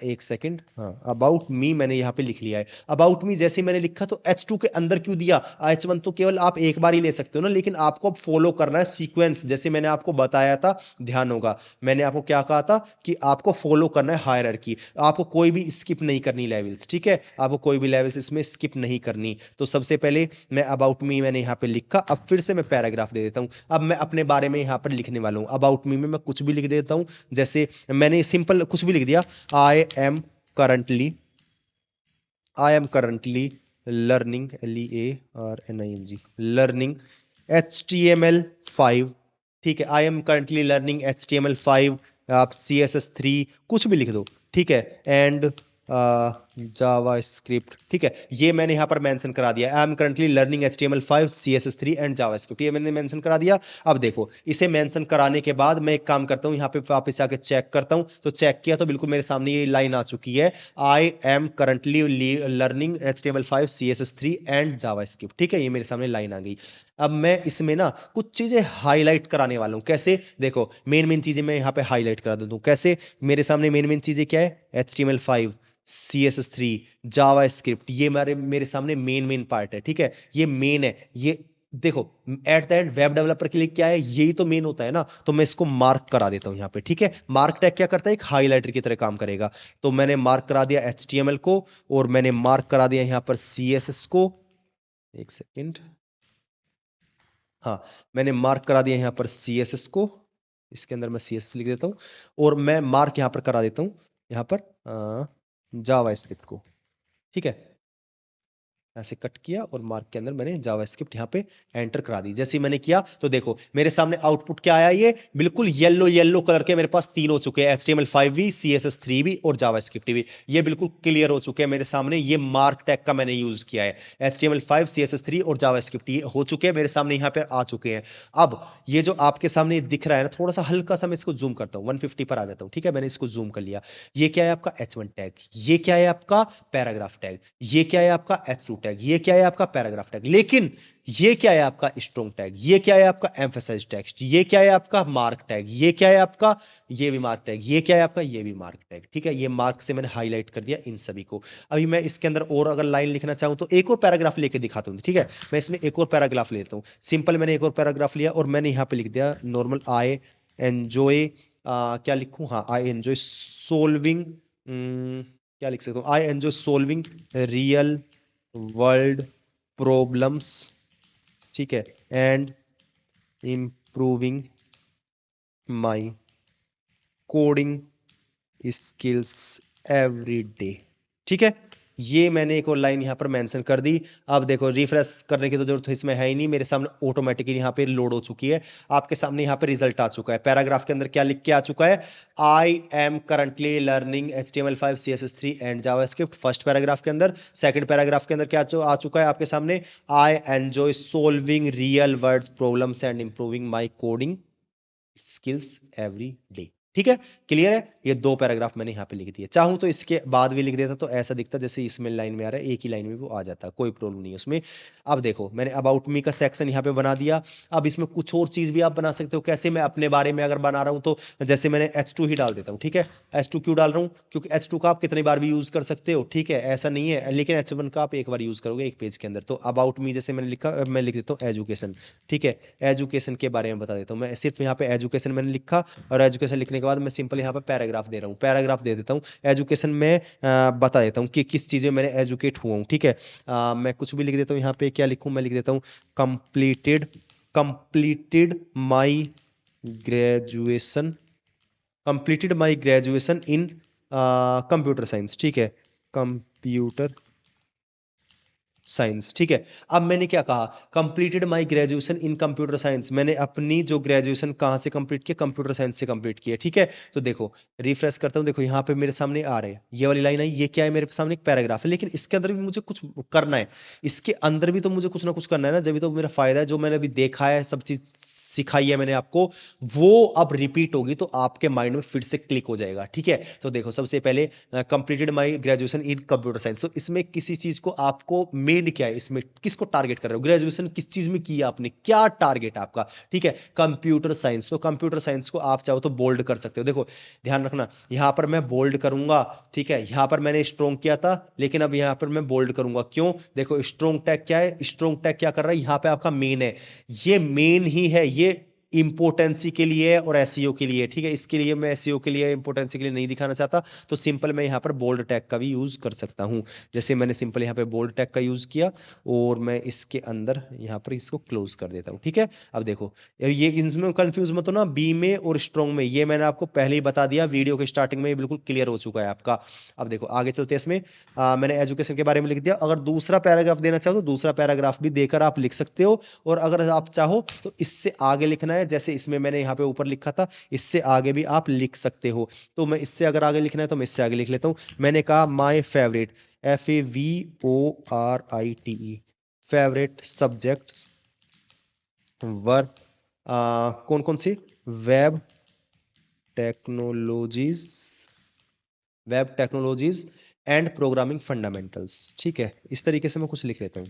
एक सेकेंड, हाँ, अबाउट मी मैंने यहाँ पे लिख लिया है। अबाउट मी जैसे मैंने लिखा तो H2 के अंदर क्यों दिया? H1 तो केवल आप एक बार ही ले सकते हो ना, लेकिन आपको अब फॉलो करना है सीक्वेंस, जैसे मैंने आपको बताया था, ध्यान होगा मैंने आपको क्या कहा था कि आपको फॉलो करना है हायरार्की, आपको कोई भी स्किप नहीं करनी लेवल्स। ठीक है, आपको कोई भी लेवल्स इसमें स्किप नहीं करनी। तो सबसे पहले मैं अबाउट मी मैंने यहाँ पे लिखा। अब फिर से मैं पैराग्राफ दे देता हूँ। अब मैं अपने बारे में यहाँ पर लिखने वाला हूँ। अबाउट मी में मैं कुछ भी लिख देता हूँ, जैसे मैंने सिंपल कुछ भी लिख दिया, I am currently learning, LEARNING, learning HTML5। ठीक है, I am currently learning HTML5, आप CSS3 कुछ भी लिख दो। ठीक है, एंड जावा स्क्रिप्ट। ठीक है, ये मैंने यहाँ पर मेंशन करा दिया, I am currently learning HTML5, CSS3 and Java script, ये मैंने मेंशन करा दिया। अब देखो इसे मेंशन कराने के बाद मैं एक काम करता हूँ, यहाँ पे वापस आके चेक करता हूँ। तो चेक किया तो बिल्कुल मेरे सामने ये लाइन आ चुकी है, I am currently learning HTML5, CSS3 and Java script. ठीक है, ये मेरे सामने लाइन आ गई। अब मैं इसमें ना कुछ चीजें हाईलाइट कराने वाला हूं। कैसे? देखो मेन चीजें मैं यहाँ पे हाईलाइट करा देता हूँ। कैसे? मेरे सामने मेन चीजें क्या है? HTML5, CSS3, जावा स्क्रिप्ट, ये मेरे सामने मेन पार्ट है। ठीक है, ये मेन है। ये देखो at the end web developer के लिए क्या है, यही तो मेन होता है ना। तो मैं इसको मार्क करा देता हूं यहाँ पे। ठीक है, मार्क टैग क्या करता है? एक हाईलाइटर की तरह काम करेगा। तो मैंने मार्क करा दिया HTML को, और मैंने मार्क करा दिया यहाँ पर CSS को। एक सेकेंड, हाँ, मैंने मार्क करा दिया यहाँ पर CSS को। इसके अंदर मैं CSS लिख देता हूँ, और मैं मार्क यहाँ पर करा देता हूँ यहाँ पर जावा स्क्रिप्ट को। ठीक है, ऐसे कट किया और मार्क के अंदर मैंने जावास्क्रिप्ट यहाँ पे एंटर करा दी। जैसे ही मैंने किया तो देखो मेरे सामने आउटपुट क्या आया, ये बिल्कुल येलो येलो कलर के मेरे पास तीन हो चुके हैं, HTML5 भी, CSS3 भी और जावास्क्रिप्ट भी। ये बिल्कुल क्लियर हो चुके हैं मेरे सामने, ये मार्क टैग का मैंने यूज किया है। HTML5, CSS3 और जावास्क्रिप्ट ये हो चुके हैं मेरे सामने, यहाँ पे आ चुके हैं। अब ये जो आपके सामने दिख रहा है ना, थोड़ा सा हल्का सा मैं इसको जूम करता हूँ, 150 पर आ जाता हूँ, ठीक है, मैंने इसको जूम कर लिया। ये क्या है आपका H1 टैग, ये क्या है आपका पैराग्राफ टैग, ये क्या है आपका H2 टैग, ये क्या है आपका पैराग्राफ टैग, लेकिन ये क्या है आपका स्ट्रॉन्ग टैग, ये क्या है आपका एम्फसाइज टेक्स्ट, ये क्या है आपका मार्क टैग, ये क्या है आपका, ये भी मार्क टैग, ये क्या है आपका, ये भी मार्क टैग। ठीक है, ये मार्क से मैंने हाईलाइट कर दिया इन सभी को। अभी मैं इसके अंदर और अगर लाइन लिखना चाहूं तो एक और पैराग्राफ लेके दिखाता हूं। ठीक है, मैं इसमें एक और पैराग्राफ लेता हूं। सिंपल मैंने एक और पैराग्राफ लिया और मैंने यहां पे लिख दिया नॉर्मल, आई एंजॉय, क्या लिखूं, हाँ, आई एंजॉय सोल्विंग, क्या लिख सकता हूँ, I enjoy solving real world problems, ठीक है, and improving my coding skills every day. ठीक है, ये मैंने एक और लाइन यहां पर मेंशन कर दी। अब देखो रिफ्रेश करने की तो जरूरत इसमें है ही नहीं, मेरे सामने ऑटोमेटिकली यहां पे लोड हो चुकी है। आपके सामने यहां पे रिजल्ट आ चुका है। पैराग्राफ के अंदर क्या लिख के आ चुका है, I am currently learning HTML5 CSS3 and JavaScript, first paragraph के अंदर। सेकंड पैराग्राफ के अंदर क्या आ चुका है आपके सामने, I enjoy solving real world problems and improving my coding skills every day. ठीक है, क्लियर है। ये दो पैराग्राफ मैंने यहां पे लिख दिए। चाहूं तो इसके बाद भी लिख देता तो ऐसा दिखता जैसे इसमें लाइन में आ रहा है, एक ही लाइन में वो आ जाता, कोई प्रॉब्लम नहीं है उसमें। अब देखो मैंने अबाउट मी का सेक्शन यहां पे बना दिया। अब इसमें कुछ और चीज भी आप बना सकते हो। कैसे, मैं अपने बारे में अगर बना रहा हूं तो जैसे मैंने H2 ही डाल देता हूं। ठीक है, H2 क्यों डाल रहा हूं, क्योंकि H2 का आप कितनी बार भी यूज कर सकते हो। ठीक है, ऐसा नहीं है, लेकिन H1 का आप एक बार यूज करोगे एक पेज के अंदर। तो अबाउट मी जैसे मैंने लिखा, मैं लिख देता हूँ एजुकेशन। ठीक है, एजुकेशन के बारे में बता देता हूँ। मैं सिर्फ यहाँ पे एजुकेशन मैंने लिखा और एजुकेशन लिखने के बाद मैं सिंपल यहाँ पे पैराग्राफ दे रहा हूँ, पैराग्राफ दे देता हूँ। एजुकेशन में बता देता हूँ कि किस चीज़ में मैंने एजुकेट हुआ हूँ। ठीक है, मैं कुछ भी लिख देता हूँ। यहाँ पे क्या लिखूँ, मैं लिख देता हूँ completed, completed my graduation, completed my graduation in computer science. ठीक है, कंप्यूटर साइंस। ठीक है, अब मैंने क्या कहा, completed my graduation in computer science, मैंने अपनी जो ग्रेजुएशन कहां से कंप्लीट किया, कंप्यूटर साइंस से कंप्लीट किया। ठीक है, तो देखो रिफ्रेश करता हूं, देखो यहां पे मेरे सामने आ रहे हैं, ये वाली लाइन आई, ये क्या है मेरे सामने एक पैराग्राफ है, लेकिन इसके अंदर भी मुझे कुछ करना है। इसके अंदर भी तो मुझे कुछ ना कुछ करना है ना, जब तो मेरा फायदा है। जो मैंने अभी देखा है, सब चीज सिखाई है मैंने आपको, वो अब रिपीट होगी तो आपके माइंड में फिर से क्लिक हो जाएगा। ठीक है, तो देखो सबसे पहले completed my graduation in computer science, तो इसमें किसी चीज को आपको मेन क्या है, इसमें किसको टारगेट कर रहे हो, ग्रेजुएशन किस चीज में की आपने, क्या टारगेट आपका। ठीक है, कंप्यूटर साइंस, तो कंप्यूटर साइंस को आप चाहो तो बोल्ड कर सकते हो। देखो ध्यान रखना, यहां पर मैं बोल्ड करूंगा। ठीक है, यहां पर मैंने स्ट्रॉन्ग किया था, लेकिन अब यहां पर मैं बोल्ड करूंगा। क्यों, देखो स्ट्रॉन्ग टैग क्या है, स्ट्रॉन्ग टैग क्या कर रहा है, यहां पे आपका मेन है, ये मेन ही है, ये इंपोर्टेंसी के लिए और एसईओ के लिए। ठीक है, इसके लिए मैं एसईओ के लिए, इंपोर्टेंसी के लिए नहीं दिखाना चाहता, तो सिंपल मैं यहां पर बोल्ड टैग का भी यूज कर सकता हूं। जैसे मैंने सिंपल यहां पे बोल्ड टैग का यूज किया और मैं इसके अंदर यहां पर इसको क्लोज कर देता हूं। ठीक है, अब देखो ये इनमें कंफ्यूज मत हो ना, बी में और स्ट्रॉन्ग में, ये मैंने आपको पहले ही बता दिया वीडियो के स्टार्टिंग में, ये बिल्कुल क्लियर हो चुका है आपका। अब देखो आगे चलते हैं, इसमें मैंने एजुकेशन के बारे में लिख दिया। अगर दूसरा पैराग्राफ देना चाहो तो दूसरा पैराग्राफ भी देकर आप लिख सकते हो, और अगर आप चाहो तो इससे आगे लिखना है, जैसे इसमें मैंने यहाँ पे ऊपर लिखा था, इससे आगे भी आप लिख सकते हो। तो मैं इससे अगर आगे लिखना है तो मैं इससे आगे लिख लेता हूं। मैंने कहा my favourite, FAVORITE, favourite subjects were, कौन कौन से, web technologies, web technologies and programming fundamentals. ठीक है, इस तरीके से मैं कुछ लिख लेता हूं,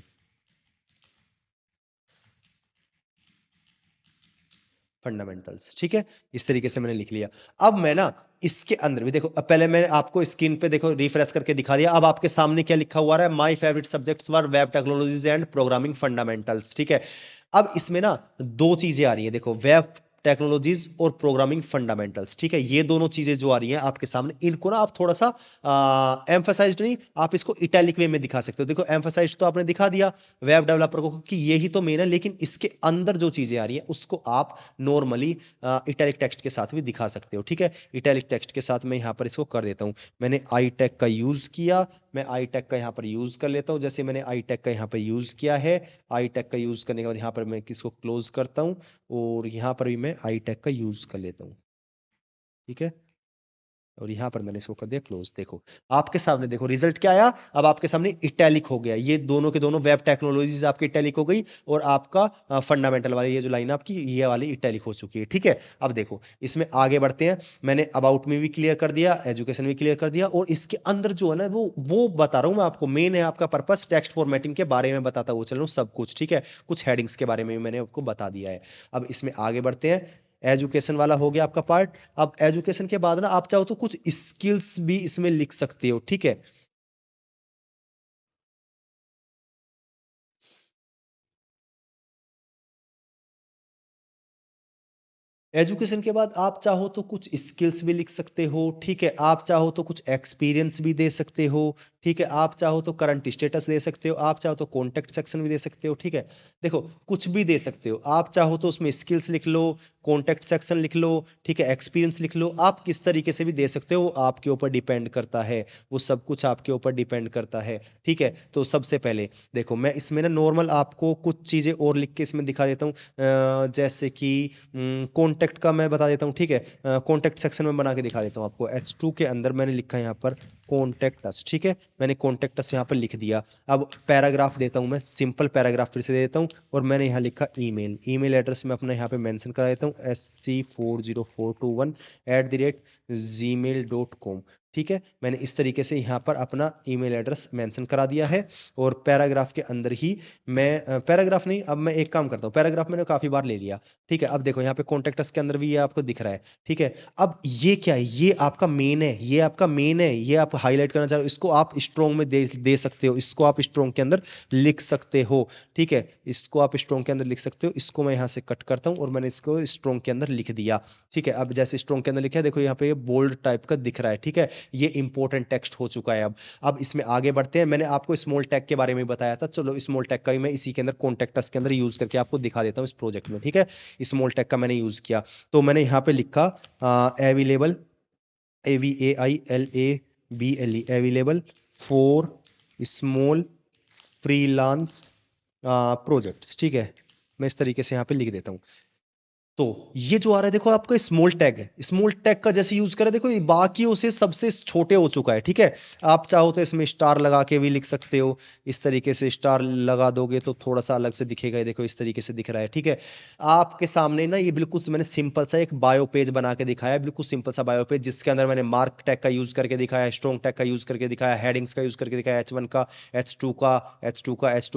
फंडामेंटल्स। ठीक है, इस तरीके से मैंने लिख लिया। अब मैं ना इसके अंदर भी देखो, अब पहले मैंने आपको स्क्रीन पे देखो रिफ्रेश करके दिखा दिया। अब आपके सामने क्या लिखा हुआ है, my favourite subjects were web technologies and programming fundamentals. ठीक है, अब इसमें ना दो चीजें आ रही है, देखो वेब टेक्नोलॉजीज और प्रोग्रामिंग फंडामेंटल्स। ठीक है, ये दोनों चीजें जो आ रही हैं आपके सामने, इनको ना आप थोड़ा सा एम्फसाइज्ड नहीं, आप इसको इटैलिक वे में दिखा सकते हो। देखो एम्फसाइज्ड तो आपने दिखा दिया वेब डेवलपर को कि यही तो मेन है, लेकिन इसके अंदर जो चीजें आ रही हैं उसको आप नॉर्मली इटैलिक टेक्स्ट के साथ भी दिखा सकते हो। ठीक है, इटैलिक टेक्स्ट के साथ मैं यहां पर इसको कर देता हूं। मैंने आई टैग का यूज किया, मैं आई टैग का यहाँ पर यूज कर लेता हूँ। जैसे मैंने आई टैग का यहाँ पर यूज किया है, आई टैग का यूज करने के बाद यहाँ पर मैं किसको क्लोज करता हूँ और यहाँ पर भी मैं आई टैग का यूज कर लेता हूँ। ठीक है, और यहाँ पर मैंने इसको कर दिया क्लोज। देखो आपके सामने, देखो रिजल्ट क्या आया, अब आपके सामने इटैलिक हो गया। ये दोनों के दोनों वेब टेक्नोलॉजीज आपकी इटैलिक हो गई और आपका फंडामेंटल वाली ये जो लाइन आपकी ये वाली इटैलिक हो चुकी है। ठीक है, अब देखो इसमें आगे बढ़ते हैं। मैंने अबाउट में भी क्लियर कर दिया, एजुकेशन भी क्लियर कर दिया, और इसके अंदर जो है ना वो बता रहा हूँ मैं आपको। मेन है आपका पर्पस टेक्स्ट फॉर्मेटिंग के बारे में बताता हुआ चल रहा हूँ सब कुछ। ठीक है, कुछ हेडिंग्स के बारे में भी मैंने आपको बता दिया है। अब इसमें आगे बढ़ते हैं। एजुकेशन वाला हो गया आपका पार्ट। अब एजुकेशन के बाद ना आप चाहो तो कुछ स्किल्स भी इसमें लिख सकते हो। ठीक है, एजुकेशन के बाद आप चाहो तो कुछ स्किल्स भी लिख सकते हो। ठीक है, आप चाहो तो कुछ एक्सपीरियंस भी दे सकते हो। ठीक है, आप चाहो तो करंट स्टेटस दे सकते हो, आप चाहो तो कॉन्टेक्ट सेक्शन भी दे सकते हो। ठीक है, देखो कुछ भी दे सकते हो। आप चाहो तो उसमें स्किल्स लिख लो, कॉन्टेक्ट सेक्शन लिख लो, ठीक है, एक्सपीरियंस लिख लो। आप किस तरीके से भी दे सकते हो, आपके ऊपर डिपेंड करता है। वो सब कुछ आपके ऊपर डिपेंड करता है। ठीक है, तो सबसे पहले देखो मैं इसमें ना नॉर्मल आपको कुछ चीजें और लिख के इसमें दिखा देता हूँ। जैसे कि कॉन्टेक्ट का मैं बता देता हूँ। ठीक है, कॉन्टेक्ट सेक्शन में बना के दिखा देता हूँ आपको। H2 के अंदर मैंने लिखा है यहाँ पर कॉन्टेक्ट अस। ठीक है, मैंने कॉन्टेक्ट अस यहाँ पर लिख दिया। अब पैराग्राफ देता हूँ मैं, सिंपल पैराग्राफ फिर से दे देता हूँ, और मैंने यहाँ लिखा ईमेल। ईमेल एड्रेस मैं अपना यहाँ पे मेंशन करा देता हूँ, SC40421@gmail.com। ठीक है, मैंने इस तरीके से यहाँ पर अपना ईमेल एड्रेस मेंशन करा दिया है। और पैराग्राफ के अंदर ही मैं पैराग्राफ नहीं, अब मैं एक काम करता हूँ, पैराग्राफ मैंने काफी बार ले लिया। ठीक है, अब देखो यहाँ पे कॉन्टेक्ट अस के अंदर भी ये आपको दिख रहा है। ठीक है, अब ये क्या है, ये आपका मेन है, ये आपका मेन है, ये आप हाईलाइट करना चाह रहे हो, इसको आप स्ट्रॉन्ग में दे सकते हो, इसको आप स्ट्रॉन्ग के अंदर लिख सकते हो। ठीक है, इसको आप स्ट्रॉन्ग के अंदर लिख सकते हो। इसको मैं यहाँ से कट करता हूँ और मैंने इसको स्ट्रॉन्ग के अंदर लिख दिया। ठीक है, अब जैसे स्ट्रॉन्ग के अंदर लिखा है, देखो यहाँ पे ये बोल्ड टाइप का दिख रहा है। ठीक है, ये इंपॉर्टेंट टेक्स्ट हो चुका है। अब इसमें आगे बढ़ते हैं। मैंने आपको स्मॉल टैग के बारे में बताया था, चलो स्मॉल टैग का भी मैं इसी के अंदर कॉन्टेक्ट अस के अंदर यूज करके आपको दिखा देता हूँ इस प्रोजेक्ट में। ठीक है, स्मॉल टैग का मैंने यूज किया, तो मैंने यहाँ पे लिखा available, AVAILABLE, available for small freelance projects. ठीक है, मैं इस तरीके से यहाँ पे लिख देता हूँ। तो ये जो आ रहा है देखो आपका स्मॉल टैग है, स्मॉल टैग का जैसे यूज करें, देखो ये बाकियों से सबसे छोटे हो चुका है। ठीक है, आप चाहो तो इसमें स्टार लगा के भी लिख सकते हो। इस तरीके से स्टार लगा दोगे तो थोड़ा सा अलग से दिखेगा, ये देखो इस तरीके से दिख रहा है। ठीक है, आपके सामने ना ये बिल्कुल मैंने सिंपल सा एक बायो पेज बना के दिखाया है, बिल्कुल सिंपल सा बायो पेज, जिसके अंदर मैंने मार्क टैग का यूज करके दिखाया, स्ट्रॉन्ग टैग का यूज करके दिखाया, हेडिंग्स का यूज करके दिखाया, H1 का, H2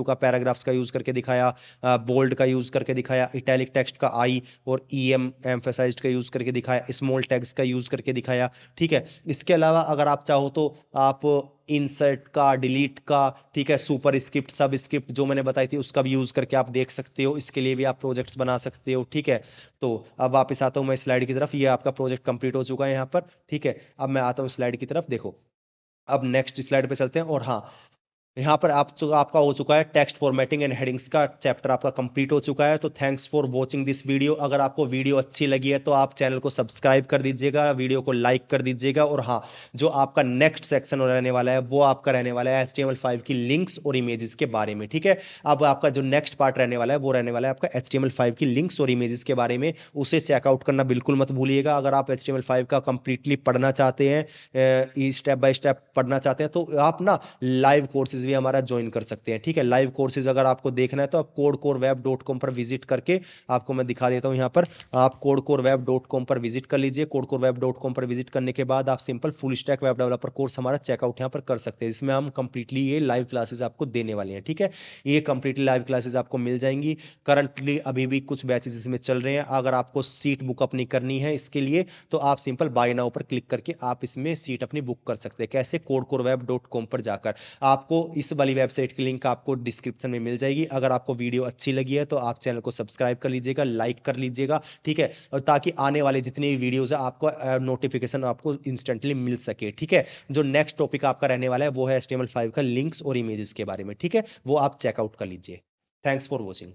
का पैराग्राफ्स का यूज करके दिखाया, बोल्ड का यूज करके दिखाया, इटैलिक टेक्स्ट का आई और EM एम्फेसाइज्ड का यूज करके दिखाया, स्मॉल टैग्स का यूज करके दिखाया। ठीक है, इसके अलावा अगर आप चाहो तो आप इंसर्ट का, डिलीट का, ठीक है, सुपर स्क्रिप्ट, सब स्क्रिप्ट जो मैंने बताई थी उसका भी यूज करके आप देख सकते हो। इसके लिए भी आप प्रोजेक्ट्स बना सकते हो। ठीक है, तो अब वापस आता हूं मैं स्लाइड की तरफ। ये आपका प्रोजेक्ट कंप्लीट हो चुका है यहाँ पर। ठीक है, अब मैं आता हूँ स्लाइड की तरफ। देखो अब नेक्स्ट स्लाइड पे चलते हैं। और हाँ, यहाँ पर आपका हो चुका है टेक्स्ट फॉर्मेटिंग एंड हेडिंग्स का चैप्टर आपका कंप्लीट हो चुका है। तो thanks for watching this video. अगर आपको वीडियो अच्छी लगी है तो आप चैनल को सब्सक्राइब कर दीजिएगा, वीडियो को लाइक कर दीजिएगा। और हाँ, जो आपका नेक्स्ट सेक्शन रहने वाला है वो आपका रहने वाला है HTML5 की लिंक्स और इमेजेस के बारे में। ठीक है, अब आपका जो नेक्स्ट पार्ट रहने वाला है वो रहने वाला है आपका HTML5 की लिंक्स और इमेजेस के बारे में। उसे चेकआउट करना बिल्कुल मत भूलिएगा। अगर आप HTML5 का कंप्लीटली पढ़ना चाहते हैं, स्टेप बाय स्टेप पढ़ना चाहते हैं, तो आप ना लाइव कोर्सेज भी हमारा ज्वाइन कर सकते हैं। ठीक है, लाइव कोर्सेज अगर आपको देखना है तो आप codecoreweb.com पर विजिट करके, आपको मैं दिखा देता हूं यहाँ पर, आप codecoreweb.com पर विजिट कर लीजिए। codecoreweb.com पर विजिट करने के बाद आप simple full stack web developer course हमारा चेकआउट यहाँ पर कर सकते हैं, जिसमें हम कंप्लीटली ये लाइव क्लासेस आपको देने वाले हैं। ठीक है, ये कंप्लीटली लाइव क्लासेस आपको मिल जाएंगी। करंटली अभी भी कुछ बैचेस इसमें चल रहे हैं। अगर आपको सीट बुक अपनी करनी है इसके लिए, तो आप सिंपल बाय नाउ पर क्लिक करके आप इसमें सीट अपनी बुक कर सकते हैं। कैसे? codecoreweb.com पर जाकर। आपको इस वाली वेबसाइट की लिंक आपको डिस्क्रिप्शन में मिल जाएगी। अगर आपको वीडियो अच्छी लगी है तो आप चैनल को सब्सक्राइब कर लीजिएगा, लाइक कर लीजिएगा। ठीक है, और ताकि आने वाले जितने भी वीडियोस है आपको नोटिफिकेशन आपको इंस्टेंटली मिल सके। ठीक है, जो नेक्स्ट टॉपिक आपका रहने वाला है वो है HTML5 का लिंक्स और इमेजेस के बारे में। ठीक है, वो आप चेकआउट कर लीजिए। Thanks for watching.